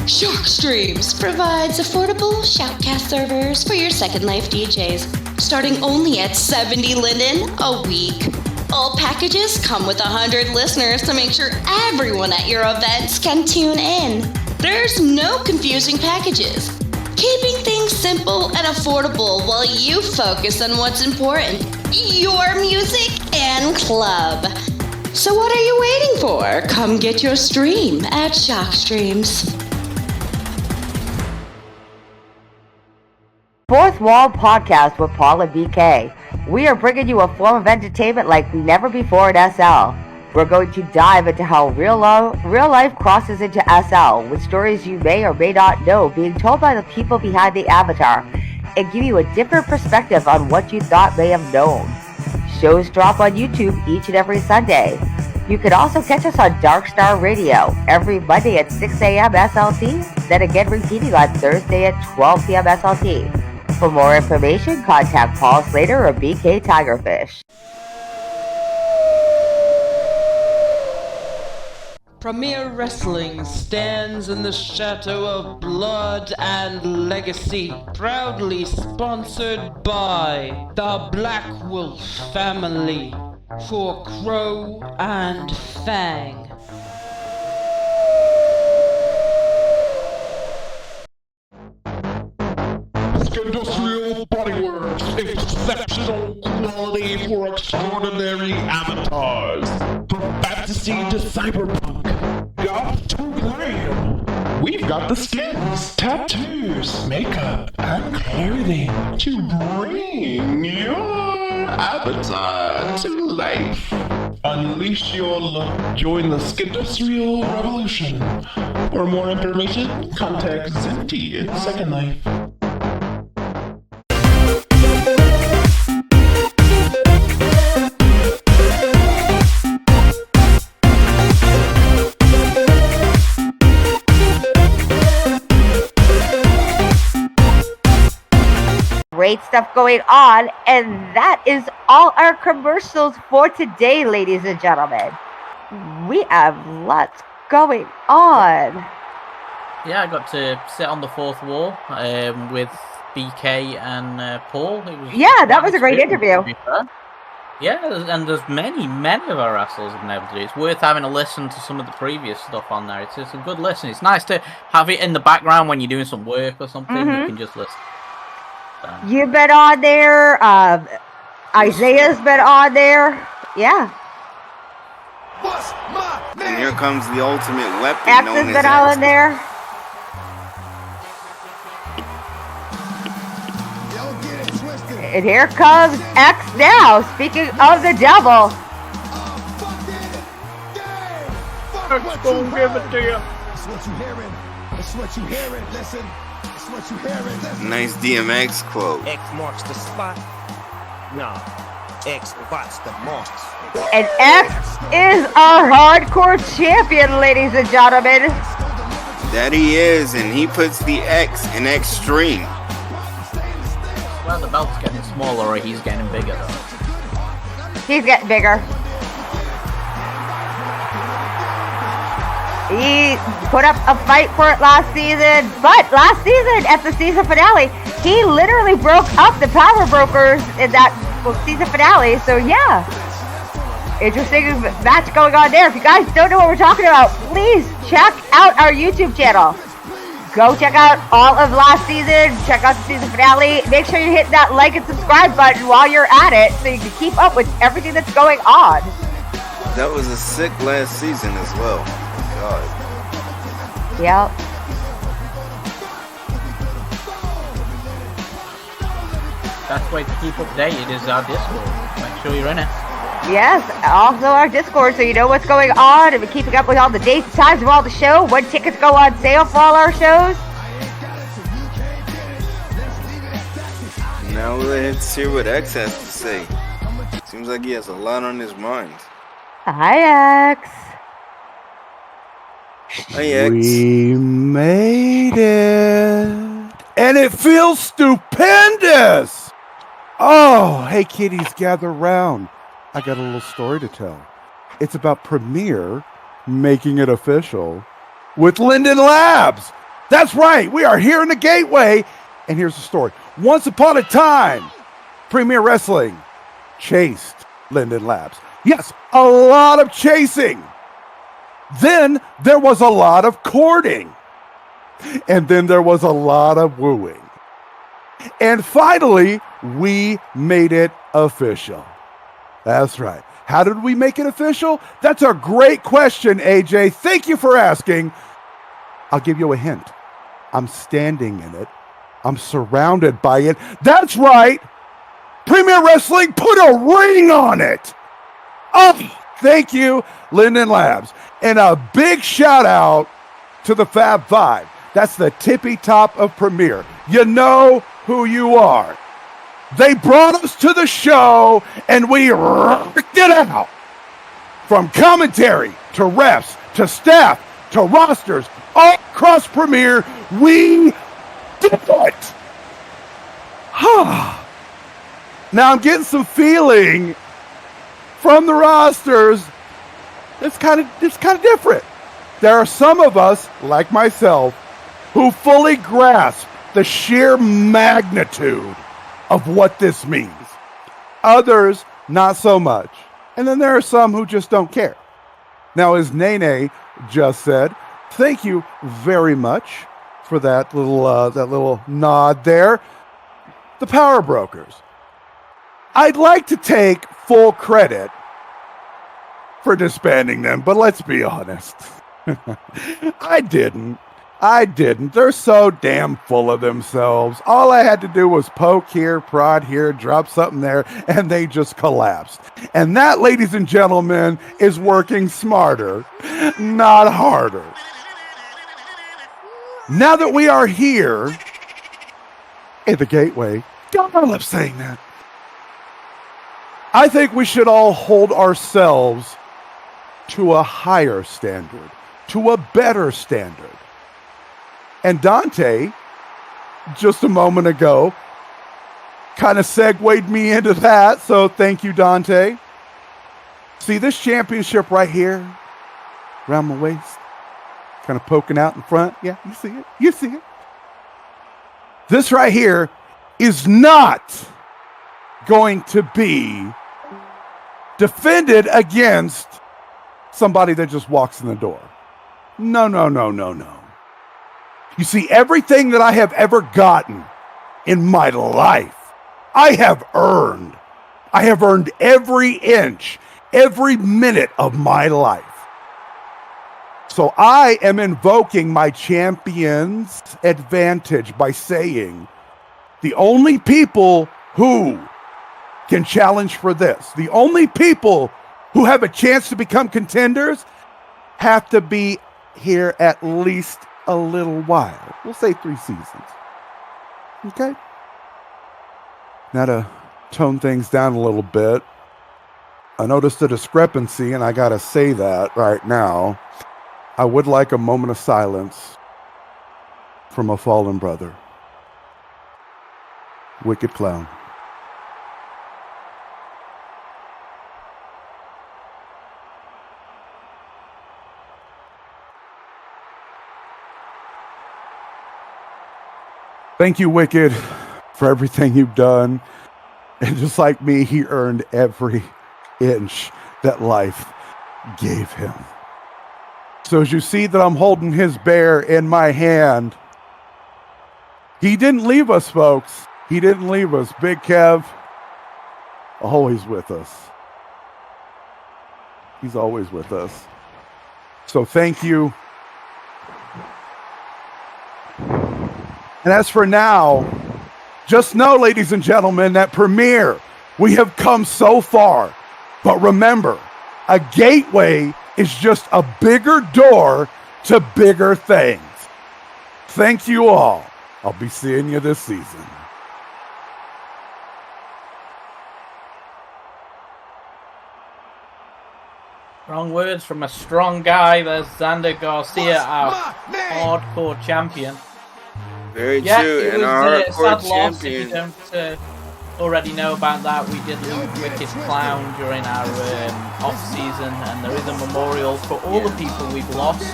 Shockstreams provides affordable shoutcast servers for your Second Life DJs, starting only at 70 linden a week. All packages come with 100 listeners to make sure everyone at your events can tune in. There's no confusing packages, keeping things simple and affordable while you focus on what's important, your music and club. So what are you waiting for? Come get your stream at Shockstreams.
Fourth Wall Podcast with Paul and BK. We are bringing you a form of entertainment like never before in SL. We're going to dive into how real life crosses into SL, with stories you may or may not know being told by the people behind the avatar, and give you a different perspective on what you thought may have known. Shows drop on YouTube each and every Sunday. You can also catch us on Dark Star Radio every Monday at 6 a.m. SLT, then again repeating on Thursday at 12 p.m. SLT. For more information, contact Paul Slater or BK Tigerfish.
Premier Wrestling stands in the shadow of blood and legacy, proudly sponsored by the Black Wolf family for Crow and Fang.
Industrial Bodyworks, exceptional quality for extraordinary avatars. From fantasy to cyberpunk, goth to glam. We've got the skins, tattoos, makeup, and clothing to bring your avatar to life. Unleash your look. Join the Skindustrial Revolution. For more information, contact Zinti in Second Life.
Great stuff going on, and that is all our commercials for today, ladies and gentlemen. We have lots going on.
Yeah, I got to sit on the fourth wall with BK and Paul.
Yeah, that was a great interview.
Yeah, and there's many of our wrestlers have been able to do it. It's worth having a listen to some of the previous stuff on there. It's a good listen. It's nice to have it in the background when you're doing some work or something. You can just listen.
You've been on there. Isaiah's been on there. Yeah.
And here comes the ultimate weapon.
X has been on there. And here comes X now. Speaking of the devil.
X gonna give it to you.
That's what you hearing. That's what you hearing. Listen. What you hearing?
Nice DMX quote.
X marks the spot. Nah, X spots the marks.
And X is our hardcore champion, ladies and gentlemen.
That he is, and he puts the X in extreme.
Well, the belt's getting smaller, or he's getting bigger, though.
He's getting bigger. He put up a fight for it last season, but last season at the season finale, he literally broke up the Power Brokers in that season finale. So yeah, interesting match going on there. If you guys don't know what we're talking about, please check out our YouTube channel. Go check out all of last season. Check out the season finale. Make sure you hit that like and subscribe button while you're at it so you can keep up with everything that's going on.
That was a sick last season as well. God.
Yep.
Best way to keep updated is our Discord. Make sure you're in it.
Yes, also our Discord, so you know what's going on and we're keeping up with all the dates and times of all the show, when tickets go on sale for all our shows.
Now let's hear what X has to say. Seems like he has a lot on his mind.
Hi, X.
Hi, X.
We made it. And it feels stupendous. Oh, hey, kiddies, gather round. I got a little story to tell. It's about Premiere making it official with Linden Labs. That's right. We are here in the Gateway. And here's the story. Once upon a time, Premiere Wrestling chased Linden Labs. Yes, a lot of chasing. Then there was a lot of courting. And then there was a lot of wooing. And finally, we made it official. That's right. How did we make it official? That's a great question, AJ. Thank you for asking. I'll give you a hint. I'm standing in it. I'm surrounded by it. That's right. Premiere Wrestling put a ring on it. Oh, thank you, Linden Labs. And a big shout out to the Fab Five. That's the tippy top of Premiere. You know who you are. They brought us to the show, and we rocked it out. From commentary, to refs, to staff, to rosters, all across Premiere, we did it. Now I'm getting some feeling from the rosters. It's kind of different. There are some of us, like myself, who fully grasp the sheer magnitude of what this means. Others, not so much. And then there are some who just don't care. Now, as Nene just said, thank you very much for that little nod there. The Power Brokers. I'd like to take full credit for disbanding them, but let's be honest. I didn't. They're so damn full of themselves. All I had to do was poke here, prod here, drop something there, and they just collapsed. And that, ladies and gentlemen, is working smarter, not harder. Now that we are here in the Gateway, God, I love saying that. I think we should all hold ourselves to a higher standard, to a better standard. And Dante, just a moment ago, kind of segued me into that, so thank you, Dante. See this championship right here, around my waist, kind of poking out in front? Yeah, you see it? You see it? This right here is not going to be defended against somebody that just walks in the door. No. You see, everything that I have ever gotten in my life, I have earned. I have earned every inch, every minute of my life. So I am invoking my champion's advantage by saying the only people who can challenge for this, the only people who have a chance to become contenders have to be here at least a little while. We'll say 3 seasons. Okay? Now to tone things down a little bit, I noticed a discrepancy, and I gotta say that right now. I would like a moment of silence from a fallen brother. Wicked Clown. Thank you, Wicked, for everything you've done. And just like me, he earned every inch that life gave him. So as you see that I'm holding his bear in my hand, He didn't leave us, folks. He didn't leave us. Big Kev, always with us. He's always with us. So thank you. And as for now, just know, ladies and gentlemen, that Premier, we have come so far. But remember, a gateway is just a bigger door to bigger things. Thank you all. I'll be seeing you this season.
Strong words from a strong guy. There's Xander Garcia, our hardcore champion.
Very
Yeah,
true.
it
And
was
our
a
hardcore
sad loss. If you
champion.
don't already know about that, we did lose Wicked Clown during our off-season, and there is a memorial for all the people we've lost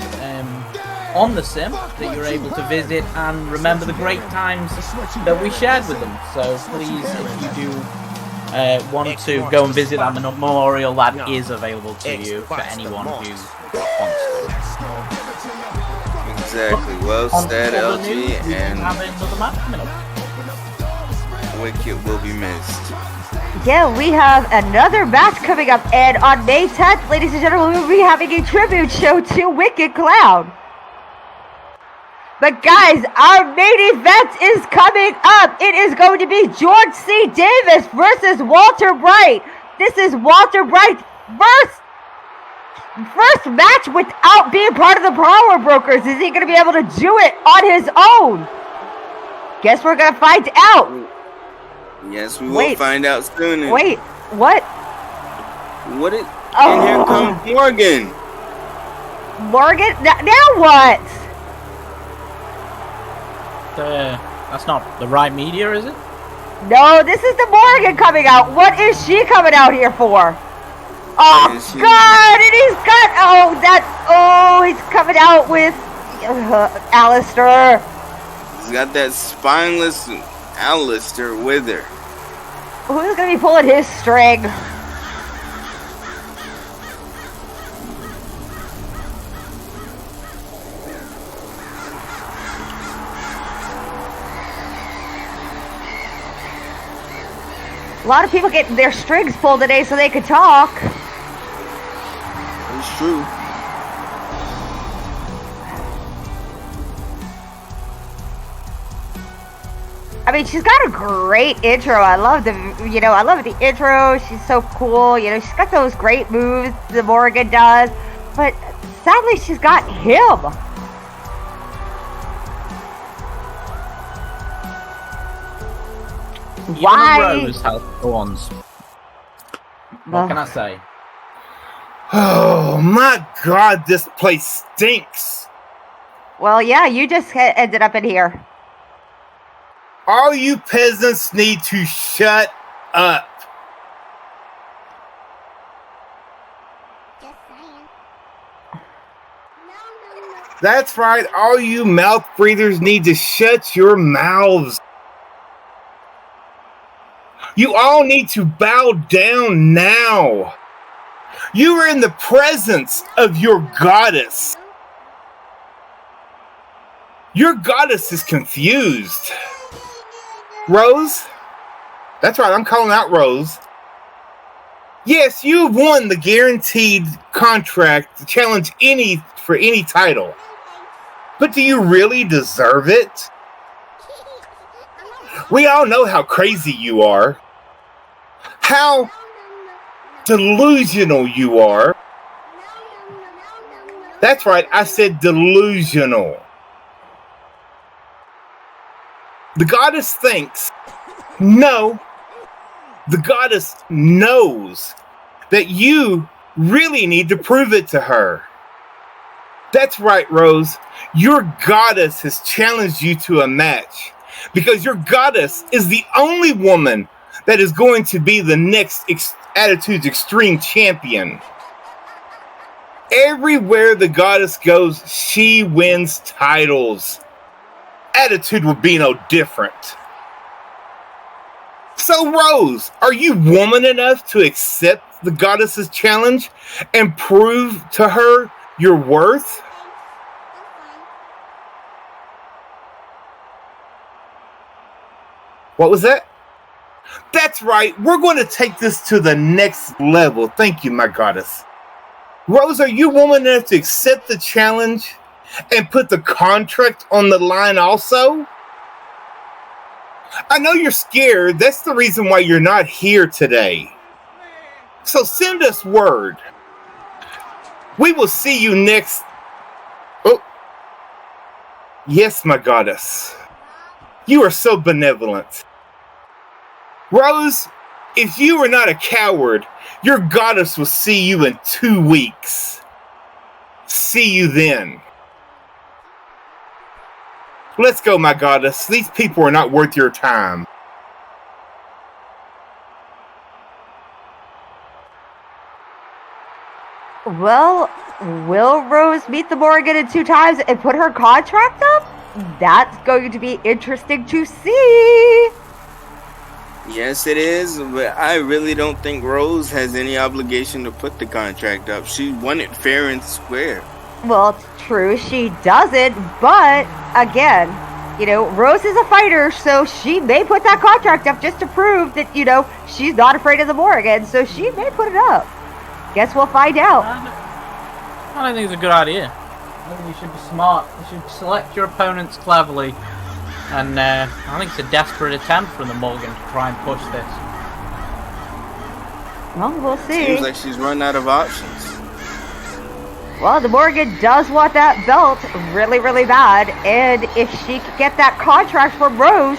on the sim that you're able to visit and remember the great times that we shared with them. So please, if you do want to go and visit that memorial, that is available to you for anyone who wants to.
Exactly. Well said, LG. And
have another match coming up.
Wicked will be missed.
Yeah, we have another match coming up, and on May 10th, ladies and gentlemen, we'll be having a tribute show to Wicked Clown. But guys, our main event is coming up. It is going to be George C. Davis versus Walter Bright. This is Walter Bright's first match without being part of the Power Brokers. Is he going to be able to do it on his own? Guess we're going to find out.
Yes, we will find out soon.
Wait, what?
What is... And here comes Morgan.
Morgan? Now what?
That's not the right media, is it?
No, this is the Morgan coming out. What is she coming out here for? Oh, God, and he's coming out with Alistair.
He's got that spineless Alistair with her.
Who's going to be pulling his string? A lot of people getting their strings pulled today so they could talk.
It's true.
I mean, she's got a great intro. I love the intro. She's so cool. She's got those great moves that Morgan does. But sadly, she's got him. Why?
Rose has thorns. What can I say?
Oh my God, this place stinks.
Well, yeah, you just ended up in here.
All you peasants need to shut up. That's right, all you mouth breathers need to shut your mouths. You all need to bow down now. You are in the presence of your goddess. Your goddess is confused. Rose? That's right, I'm calling out Rose. Yes, you won the guaranteed contract to challenge for any title. But do you really deserve it? We all know how crazy you are. How delusional you are. That's right, I said delusional. The goddess thinks, no, the goddess knows that you really need to prove it to her. That's right, Rose. Your goddess has challenged you to a match because your goddess is the only woman that is going to be the next Attitude's Extreme champion. Everywhere the goddess goes, she wins titles. Attitude will be no different. So, Rose, are you woman enough to accept the goddess's challenge and prove to her your worth? What was that? That's right. We're going to take this to the next level. Thank you, my goddess. Rose, are you woman enough to accept the challenge and put the contract on the line also? I know you're scared. That's the reason why you're not here today. So send us word. We will see you next. Oh. Yes, my goddess. You are so benevolent. Rose, if you are not a coward, your goddess will see you in 2 weeks. See you then. Let's go, my goddess. These people are not worth your time.
Well, will Rose meet the Morgan in 2 times and put her contract up? That's going to be interesting to see.
Yes, it is, but I really don't think Rose has any obligation to put the contract up. She won it fair and square.
Well, it's true, she doesn't, but again, Rose is a fighter, so she may put that contract up just to prove that, she's not afraid of the Morgan, so she may put it up. Guess we'll find out.
I don't think it's a good idea. I think you should be smart. You should select your opponents cleverly. And I think it's a desperate attempt from the Morgan to try and push this.
Well, we'll see.
Seems like she's run out of options.
Well, the Morgan does want that belt really, really bad. And if she can get that contract from Rose,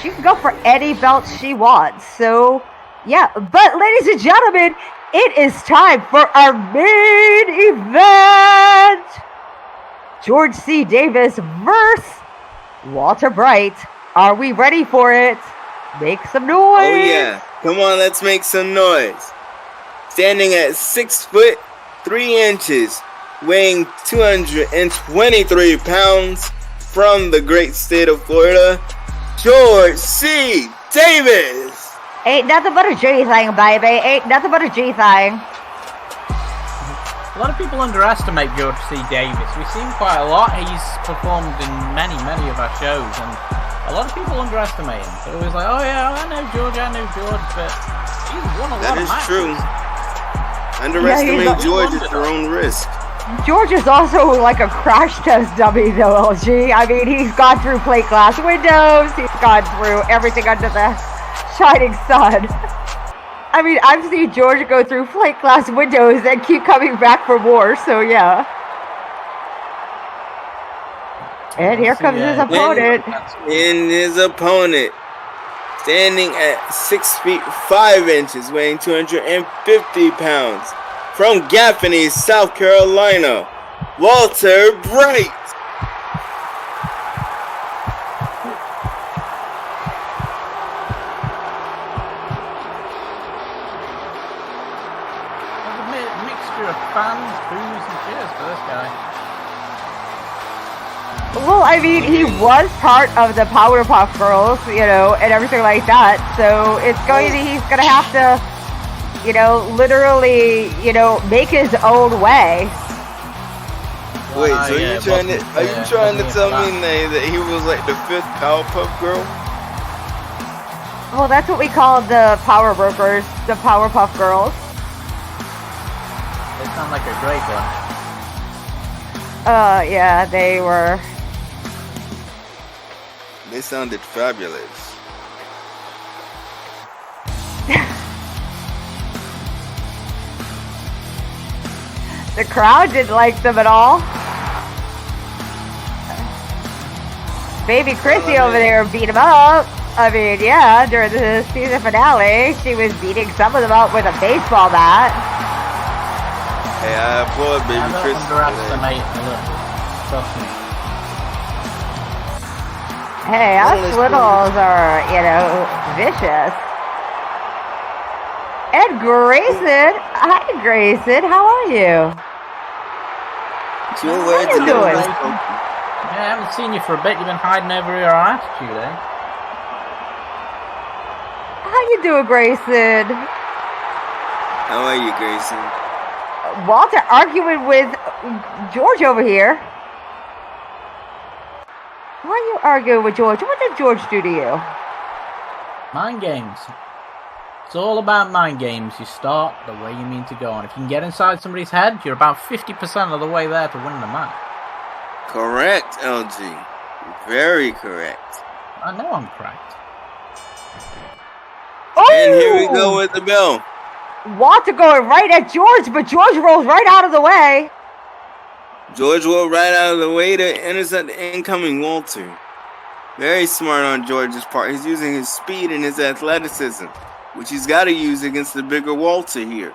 she can go for any belt she wants. So, yeah. But, ladies and gentlemen, it is time for our main event. George C. Davis versus Walter Bright. Are we ready for it? Make some noise.
Oh yeah. Come on, let's make some noise. Standing at 6 foot 3 inches, weighing 223 pounds, from the great state of Florida, George C. Davis.
Ain't nothing but a G thing, baby. Ain't nothing but a G thing.
A lot of people underestimate George C. Davis. We've seen quite a lot. He's performed in many of our shows, and a lot of people underestimate him. They're always like, oh yeah, I know George, but he's won a lot of matches.
That is true. Underestimate George at your own risk.
George is also like a crash test dummy, though, LG. I mean, he's gone through plate glass windows. He's gone through everything under the shining sun. I mean, I've seen George go through plate glass windows and keep coming back for more, so yeah. And here comes his opponent.
And his opponent, standing at 6 feet 5 inches, weighing 250 pounds, from Gaffney, South Carolina, Walter Bright.
Fans, booze, and cheers for this guy.
Well, I mean, he was part of the Powerpuff Girls, and everything like that. So it's he's going to have to, literally, make his own way.
Wait, so are you trying to tell me that he was like the 5th Powerpuff Girl?
Well, that's what we call the Power Brokers, the Powerpuff Girls.
They sound like a great one.
Yeah, they were.
They sounded fabulous.
The crowd didn't like them at all. Baby Chrissy over there beat him up. I mean, yeah, during the season finale, she was beating some of them up with a baseball bat.
Hey, I applaud Baby Chris.
Underestimate a little. Trust me.
Hey, us littles are, vicious. And Grayson. Hi, Grayson. How are you?
How you
doing?
Yeah, I haven't seen you for a bit. You've been hiding over your attitude, eh?
How you doing, Grayson?
How are you, Grayson?
Walter arguing with George over here. Why are you arguing with George? What did George do to you?
Mind games. It's all about mind games. You start the way you mean to go. And if you can get inside somebody's head, you're about 50% of the way there to win the match.
Correct, LG. Very correct.
I know I'm correct.
And here we go with the bell.
Walter going right at George, but George rolls right out of the way.
George rolled right out of the way to intercept the incoming Walter. Very smart on George's part. He's using his speed and his athleticism, which he's got to use against the bigger Walter here.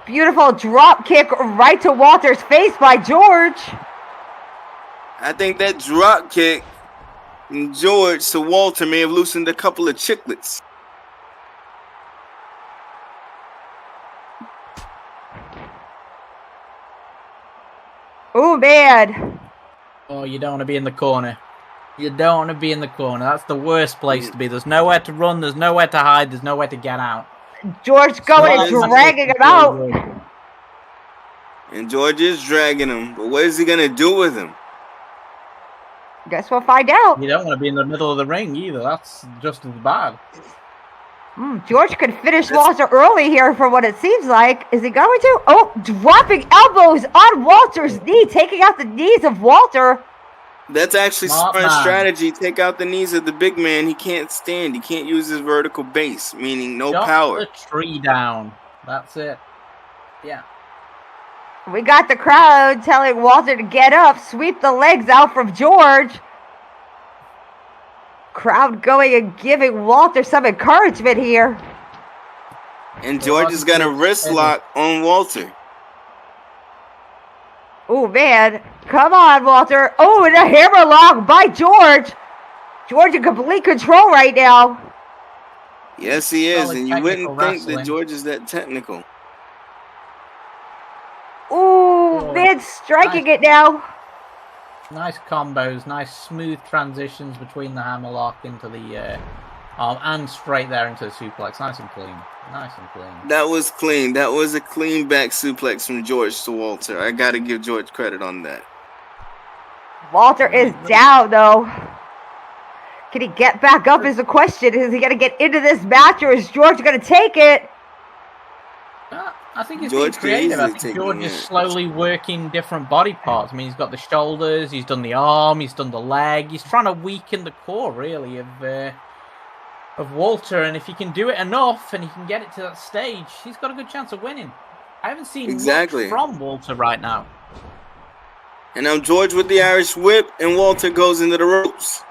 Beautiful drop kick right to Walter's face by George.
I think that drop kick from George to Walter may have loosened a couple of chiclets.
Oh, man.
Oh, you don't want to be in the corner. You don't want to be in the corner. That's the worst place to be. There's nowhere to run. There's nowhere to hide. There's nowhere to get out.
George going and dragging him out.
And George is dragging him. But what is he going to do with him?
Guess we'll find out.
You don't want to be in the middle of the ring either. That's just as bad.
George could finish Walter early here for what it seems like. Is he going to? Oh, dropping elbows on Walter's knee, taking out the knees of Walter.
That's actually smart
man.
strategy. Take out the knees of the big man. He can't stand. He can't use his vertical base, meaning no
Shut
power.
the tree down. That's it. Yeah.
We got the crowd telling Walter to get up, sweep the legs out from George. Crowd going and giving Walter some encouragement here.
And George has got a wrist lock on Walter.
Oh, man. Come on, Walter. Oh, and a hammer lock by George. George in complete control right now.
Yes, he is.
Solid
And you wouldn't think
wrestling.
that George is that technical.
Ooh, man, striking it now.
Nice combos, nice smooth transitions between the hammerlock into the arm and straight there into the suplex. Nice and clean. Nice and clean.
That was clean. That was a clean back suplex from George to Walter. I got to give George credit on that.
Walter is down, though. Can he get back up is the question. Is he going to get into this match, or is George going to take it?
I think he's
George
being creative. I
could easily
think George
take
is
it.
slowly working different body parts. I mean, he's got the shoulders, he's done the arm, he's done the leg. He's trying to weaken the core, really, of Walter. And if he can do it enough and he can get it to that stage, he's got a good chance of winning. I haven't seen much from Walter right now.
And now George with the Irish whip, and Walter goes into the ropes.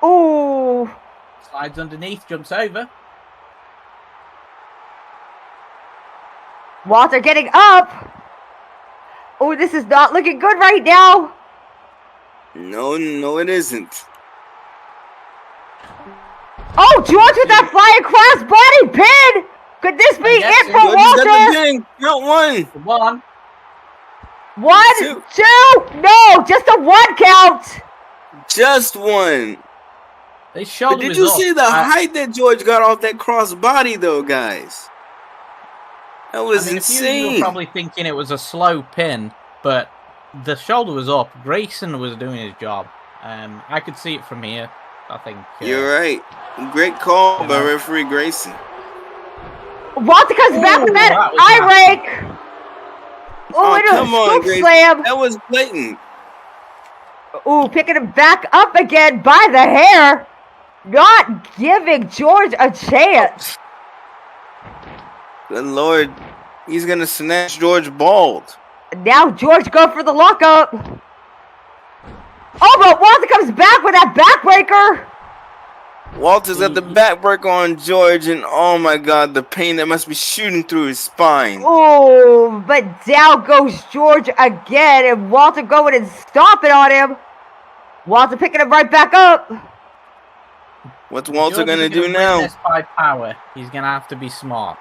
Ooh.
Slides underneath, jumps over.
Walter getting up. Oh, this is not looking good right now.
No, it isn't.
Oh, George with that flying crossbody pin. Could this be it for
George has got the
Walter?
pin. Count one.
One.
One, two. No, just a one count.
Just one.
They showed
But did you see the height that George got off that crossbody, though, guys? That was
You
insane.
were probably thinking it was a slow pin, but the shoulder was up. Grayson was doing his job. I could see it from here. I think
You're right. Great call by referee Grayson.
Walter comes back with that eye rake. Oh, into
come
a
on,
scoop
Grayson.
slam.
That was blatant.
Ooh, picking him back up again by the hair. Not giving George a chance.
Good Lord. He's going to snatch George bald.
Now George go for the lockup. Oh, but Walter comes back with that backbreaker.
Walter's got the backbreaker on George, and oh my God, the pain that must be shooting through his spine.
Oh, but down goes George again, and Walter going and stomping on him. Walter picking him right back up.
What's Walter
George
going to
is
do
win
now?
this by power. He's going to have to be smart.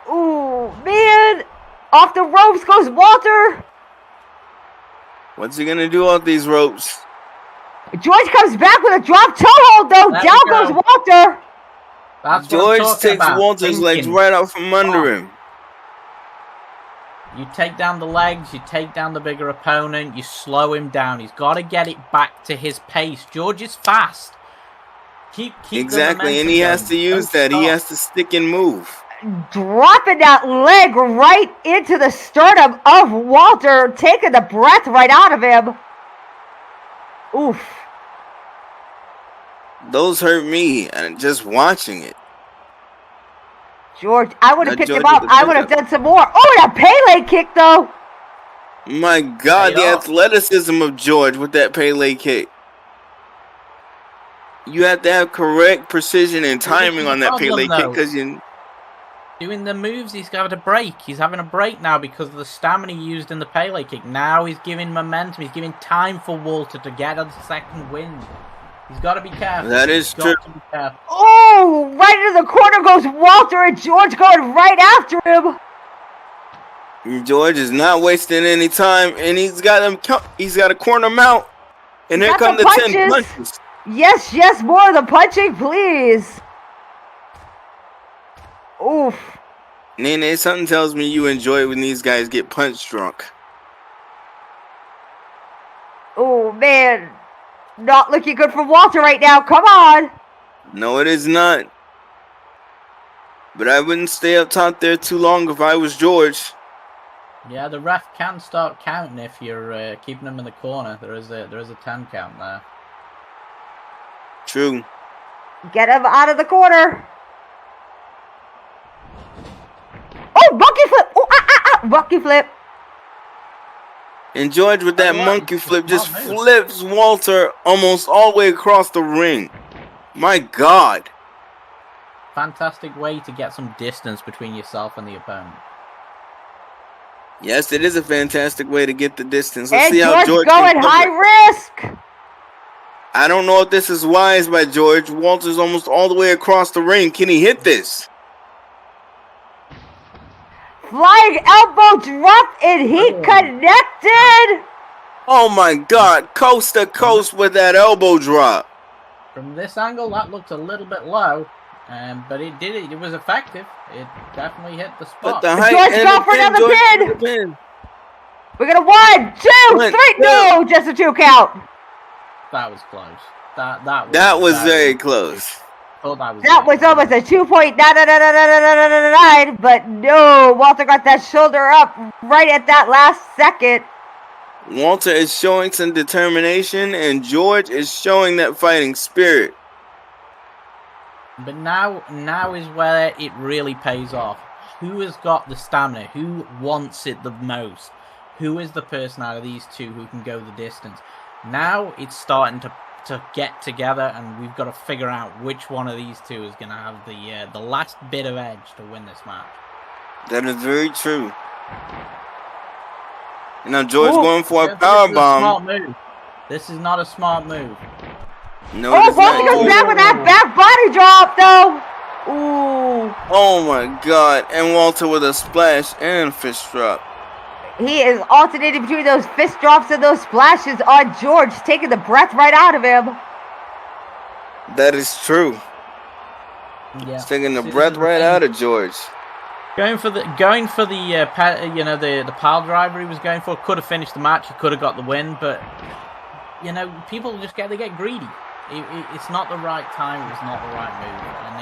Ooh, man. Off the ropes goes Walter.
What's he going to do off these ropes?
George comes back with a drop toe hold, though.
There
Down
we go.
goes Walter.
That's what I'm
George
talking
takes
about,
Walter's legs
thinking.
right out from under him.
You take down the legs, you take down the bigger opponent, you slow him down. He's got to get it back to his pace. George is fast. Keep
exactly, and he has to use that. He has to stick and move.
Dropping that leg right into the sternum of Walter, taking the breath right out of him. Oof.
Those hurt me, and just watching it.
George, I would have
Now,
picked
George
him up.
with the
I would have
pickup.
done some more. Oh, that Pele kick, though.
My God, the athleticism of George with that Pele kick. You have to have correct precision and timing on that Pele kick because you.
Doing the moves, he's having a break. He's having a break now because of the stamina used in the Pele kick. Now he's giving momentum. He's giving time for Walter to get a second wind. He's got to be careful.
That is true.
Oh, right into the corner goes Walter, and George going right after him.
George is not wasting any time, and he's got him. He's got a corner mount, and here come the 10 punches.
Yes, yes, more of the punching, please. Oof.
Nene, something tells me you enjoy it when these guys get punch drunk.
Oh, man. Not looking good for Walter right now. Come on.
No, it is not. But I wouldn't stay up top there too long if I was George.
Yeah, the ref can start counting if you're keeping him in the corner. There is a 10 count there.
True.
Get him out of the corner. Oh, monkey flip. Oh, monkey flip.
And George with that monkey flip just flips Walter almost all the way across the ring. My God.
Fantastic way to get some distance between yourself and the opponent.
Yes, it is a fantastic way to get the distance. Let's
And
see how
George
George
going high risk.
I don't know if this is wise by George. Walter's almost all the way across the ring. Can he hit this?
Flying elbow drop, and he connected.
Oh my God, coast to coast with that elbow drop.
From this angle, that looked a little bit low, but it did it. It was effective. It definitely hit the spot.
The height
George
and
go
the
for
pin,
another
George
pin.
for the pin.
We're gonna 1, 2, 3. No, just a 2 count.
That was close.
That was very close.
That was almost a 2.99999, but no, Walter got that shoulder up right at that last second.
Walter is showing some determination, and George is showing that fighting spirit.
But now is where it really pays off. Who has got the stamina? Who wants it the most? Who is the person out of these two who can go the distance? Now it's starting to get together, and we've got to figure out which one of these two is going to have the last bit of edge to win this match.
That is very true. And now George going for a power bomb.
This is not a smart move.
No,
Walter goes back with that back body drop, though. Ooh.
Oh my God! And Walter with a splash and fist drop.
He is alternating between those fist drops and those splashes on George, taking the breath right out of him.
That is true.
Yeah.
It's taking the breath right out of George.
Going for the pile driver he was going for. Could have finished the match. He could have got the win, but people just get greedy. It's not the right time. It's not the right move, and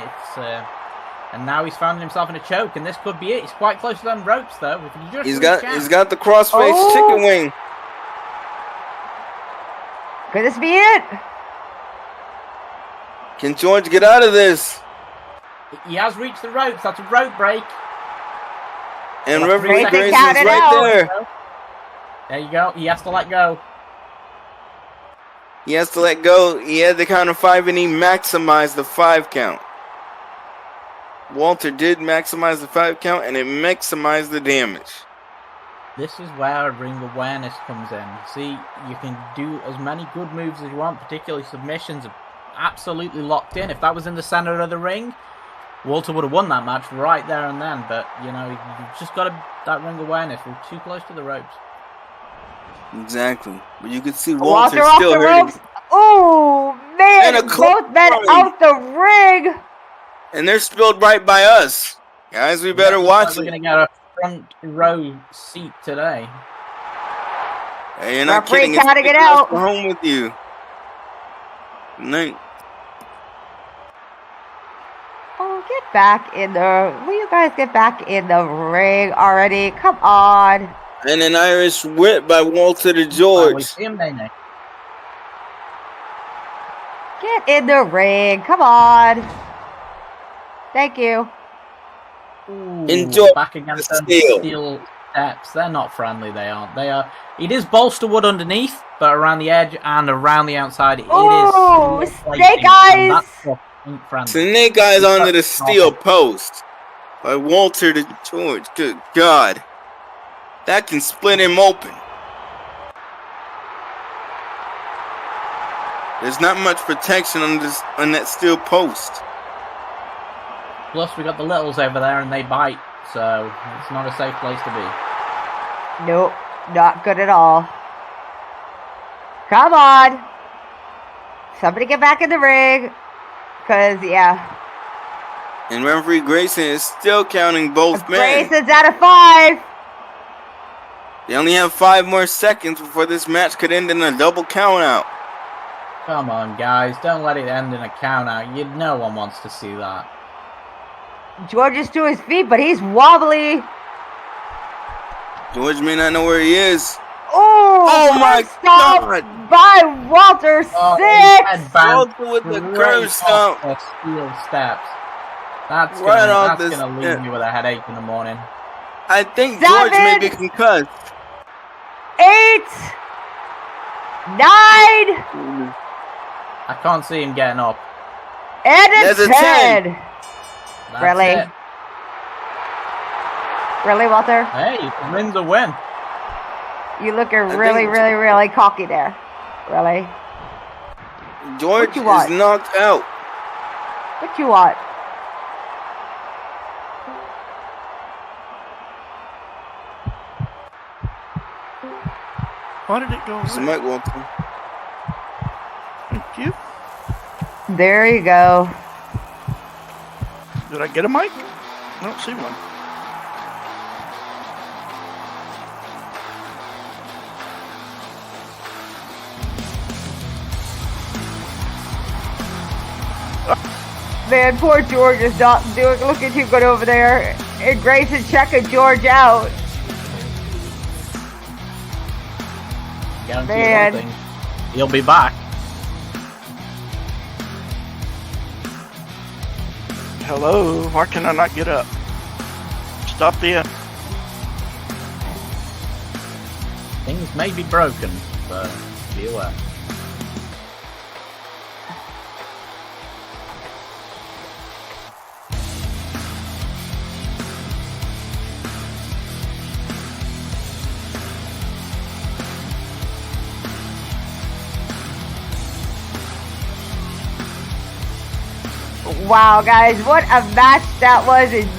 and now he's found himself in a choke, and this could be it. He's quite close to them ropes, though. If he just
He's got the crossface chicken wing.
Could this be it?
Can George get out of this?
He has reached the ropes. That's a rope break.
And referee Grace is right there.
There you go. He has to let go.
He has to let go. He had the count of 5, and he maximized the 5 count. Walter did maximize the 5 count, and it maximized the damage.
This is where ring awareness comes in. See, you can do as many good moves as you want, particularly submissions, absolutely locked in. If that was in the center of the ring, Walter would have won that match right there and then. But, you've just got that ring awareness. We're too close to the ropes.
Exactly. But you can see Walter
off
still
the
hurting.
ropes. Oh, man. Both men out the ring.
And they're spilled right by us. Guys, we better watch
We're
it.
going to get a front row seat today.
Hey, you're not
Referee
kidding. It's
counting it
close
out.
to home with you. Good night.
back in the... Will you guys get back in the ring already? Come on.
And an Irish whip by Walter to
We
George.
see him, Nene.
Get in the ring. Come on. Thank you.
Enjoy
Back against them
steel.
steel steps. They're not friendly, they aren't. They are. It is bolster wood underneath, but around the edge and around the outside,
Oh,
it is
snake eyes.
Friendly.
Snake eyes onto the steel post by Walter to George. Good God. That can split him open. There's not much protection on that steel post.
Plus, we got the littles over there, and they bite, so it's not a safe place to be.
Nope, not good at all. Come on. Somebody get back in the ring. Because, yeah.
And referee Grayson is still counting both men.
Grayson's out of 5.
They only have 5 more seconds before this match could end in a double countout.
Come on, guys. Don't let it end in a countout. No one wants to see that.
George is to his feet, but he's wobbly.
George may not know where he is.
Oh
my
stop
God.
By Walter 6.
Walter with the curve stomp.
Steel steps. That's
Right on
gonna
this
leave
step.
you with a headache in the morning.
I think
7,
George may be concussed.
8, 9,
I can't see him getting up.
and
There's a
10.
10.
That's
Really?
it.
Really, Walter?
Hey, the win's a win.
You looking
I
really,
think-
really, really cocky there. Really?
George
you
is
want?
knocked out.
What you want?
Why did it go
It's the
away?
mic, Walter.
Thank you.
There you go.
Did I get a mic? I don't see one.
Man, poor George is not looking too good over there. And Grayson checking George out.
Guarantee
Man.
one thing. He'll be back.
Hello, why can I not get up? Stop the end.
Things may be broken, so be aware.
Wow, guys, what a match that was. And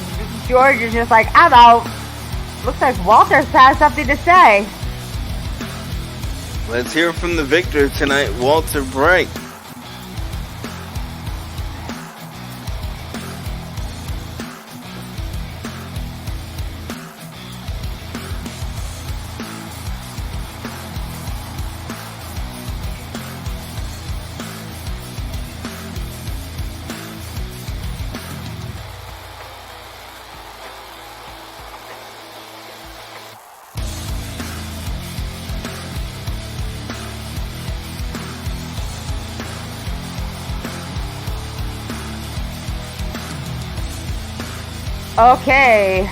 George is just like, I'm out. Looks like Walter has something to say.
Let's hear from the victor tonight, Walter Bright.
Okay.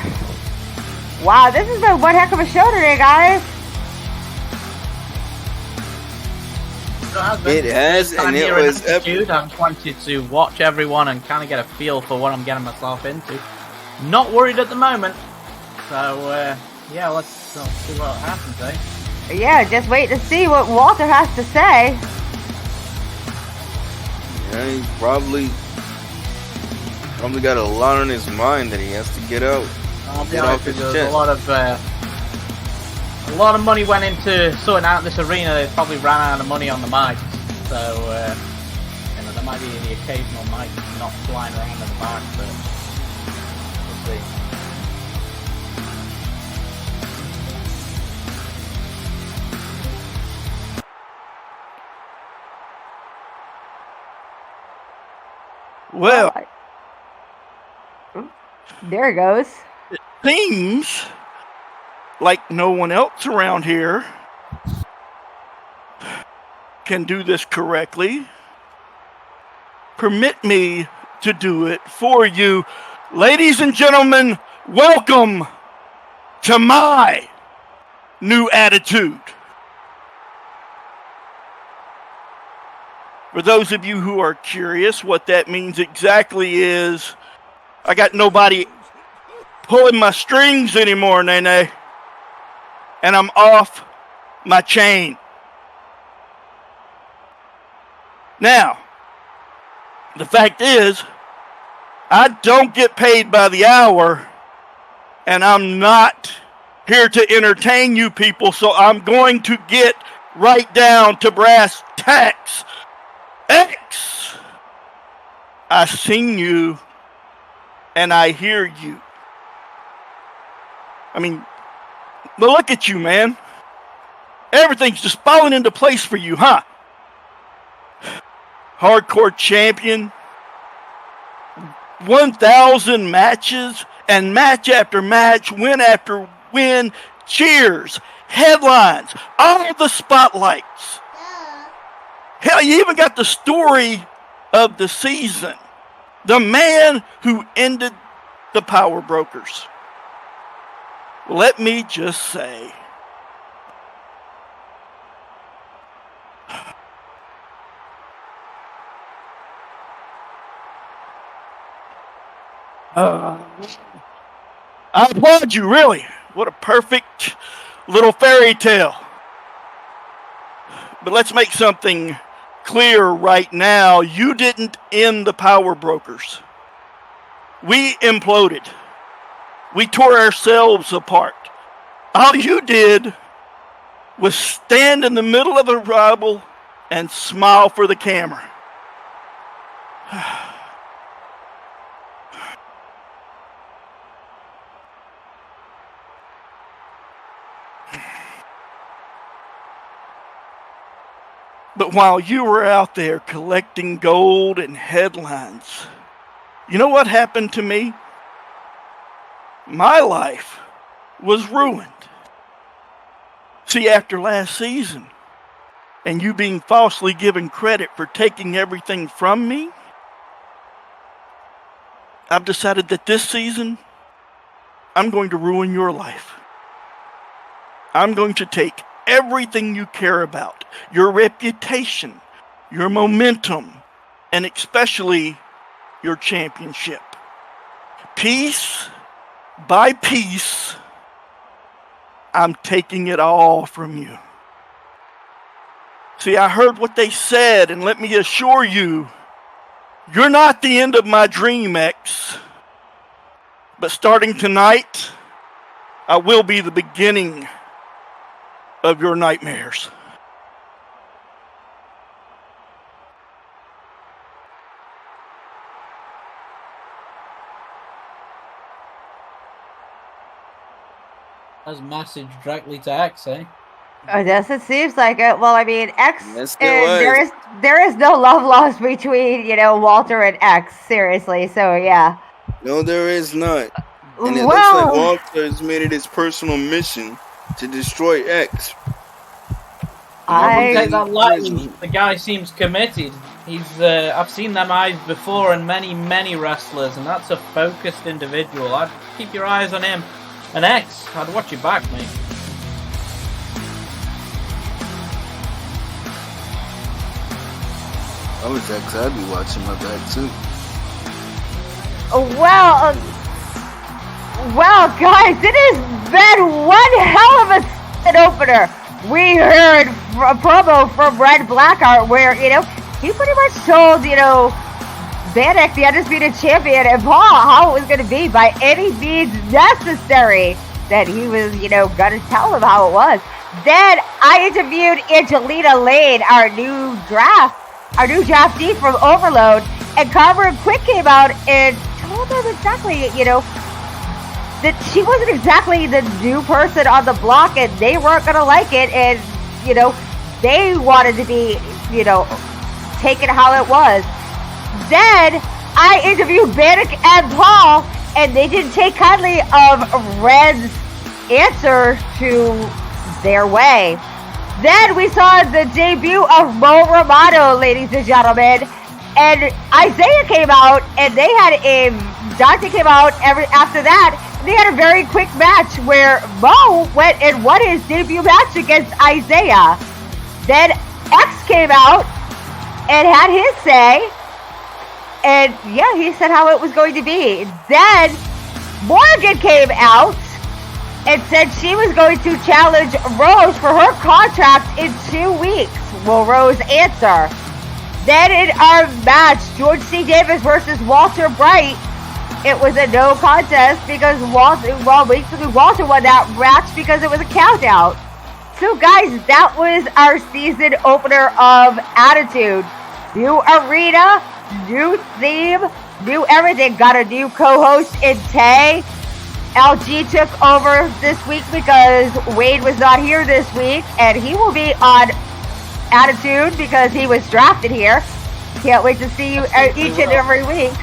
Wow, this has been one heck of a show today, guys.
It has, and it was epic.
I just wanted to watch everyone and kind of get a feel for what I'm getting myself into. Not worried at the moment. So, yeah, let's see what happens, eh?
Yeah, just wait to see what Walter has to say.
Yeah, he's probably got a lot on his mind that he has to get out.
I'll be
Get
honest
off
with
his
you,
chest.
a lot of money went into sorting out this arena. They probably ran out of money on the mics, so there might be the occasional mic not flying around in the back, but we'll see.
Well,
There it goes.
It seems like no one else around here can do this correctly. Permit me to do it for you. Ladies and gentlemen, welcome to my new attitude. For those of you who are curious, what that means exactly is I got nobody pulling my strings anymore, Nene. And I'm off my chain. Now, the fact is, I don't get paid by the hour, and I'm not here to entertain you people, so I'm going to get right down to brass tacks. X, I seen you, and I hear you. I mean, but look at you, man. Everything's just falling into place for you, huh? Hardcore champion, 1,000 matches, and match after match, win after win, cheers, headlines, all the spotlights. Hell, you even got the story of the season. The man who ended the Power Brokers. Let me just say, I applaud you, really. What a perfect little fairy tale. But let's make something clear right now. You didn't end the Power Brokers. We imploded. We tore ourselves apart. All you did was stand in the middle of the rubble and smile for the camera. But while you were out there collecting gold and headlines, you know what happened to me? My life was ruined. See, after last season, and you being falsely given credit for taking everything from me, I've decided that this season, I'm going to ruin your life. I'm going to take everything you care about, your reputation, your momentum, and especially your championship. Piece by piece, I'm taking it all from you. See, I heard what they said, and let me assure you, you're not the end of my dream, X. But starting tonight, I will be the beginning of your nightmares.
That's a message directly to X, eh?
Yes, it seems like it. Well, I mean, X.
Yes,
there is no love lost between Walter and X. Seriously, so yeah.
No, there is not. And it
Well-
looks like Walter has made it his personal mission to destroy X.
I wouldn't take that lightly. The guy seems committed. I've seen them eyes before in many wrestlers, and that's a focused individual. I'd keep your eyes on him. And X, I'd watch your back, mate.
I was X, I'd be watching my back too.
Well, guys, it has been one hell of a opener. We heard a promo from Red Blackheart where, he pretty much told, Vanek, the Undisputed Champion, and Paul how it was going to be by any means necessary. That he was, going to tell them how it was. Then I interviewed Angelina Lane, our new draftee from Overload, and Carver Quick came out and told them exactly, that she wasn't exactly the new person on the block, and they weren't going to like it, and, they wanted to be, taken how it was. Then I interviewed Vanek and Paul, and they didn't take kindly of Red's answer to their way. Then we saw the debut of Mo Romano, ladies and gentlemen, and Isaiah came out, and they had Dante came out after that. They had a very quick match where Mo went and won his debut match against Isaiah. Then X came out and had his say, and yeah, he said how it was going to be. Then Morgan came out and said she was going to challenge Rose for her contract in 2 weeks. Will Rose answer? Then in our match, George C. Davis versus Walter Bright, it was a no contest because Walter won that match because it was a count out. So guys, that was our season opener of Attitude. New arena, new theme, new everything. Got a new co-host in Tay. LG took over this week because Wade was not here this week, and he will be on Attitude because he was drafted here. Can't wait to see you each and every week.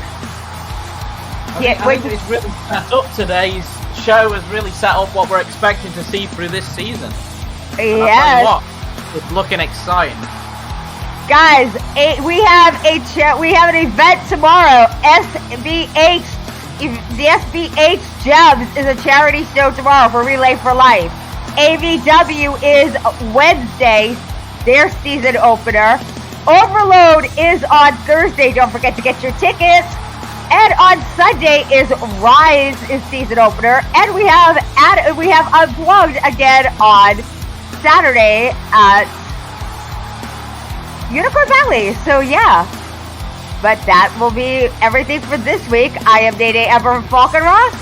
I think it's really set up. Today's show has really set up what we're expecting to see through this season.
Yes.
It's looking exciting.
Guys, we have an event tomorrow. The SBH Gems is a charity show tomorrow for Relay for Life. AVW is Wednesday, their season opener. Overload is on Thursday. Don't forget to get your tickets. And on Sunday is Rise's season opener. And we have Unplugged again on Saturday at Unicorn Valley. So yeah. But that will be everything for this week. I am Nene Ever from Falcon Ross.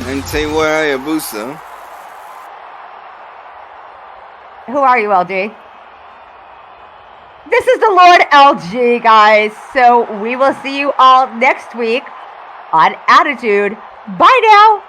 And Tewa Hayabusa.
Who are you, LG? This is the Lord LG, guys. So we will see you all next week on Attitude. Bye now.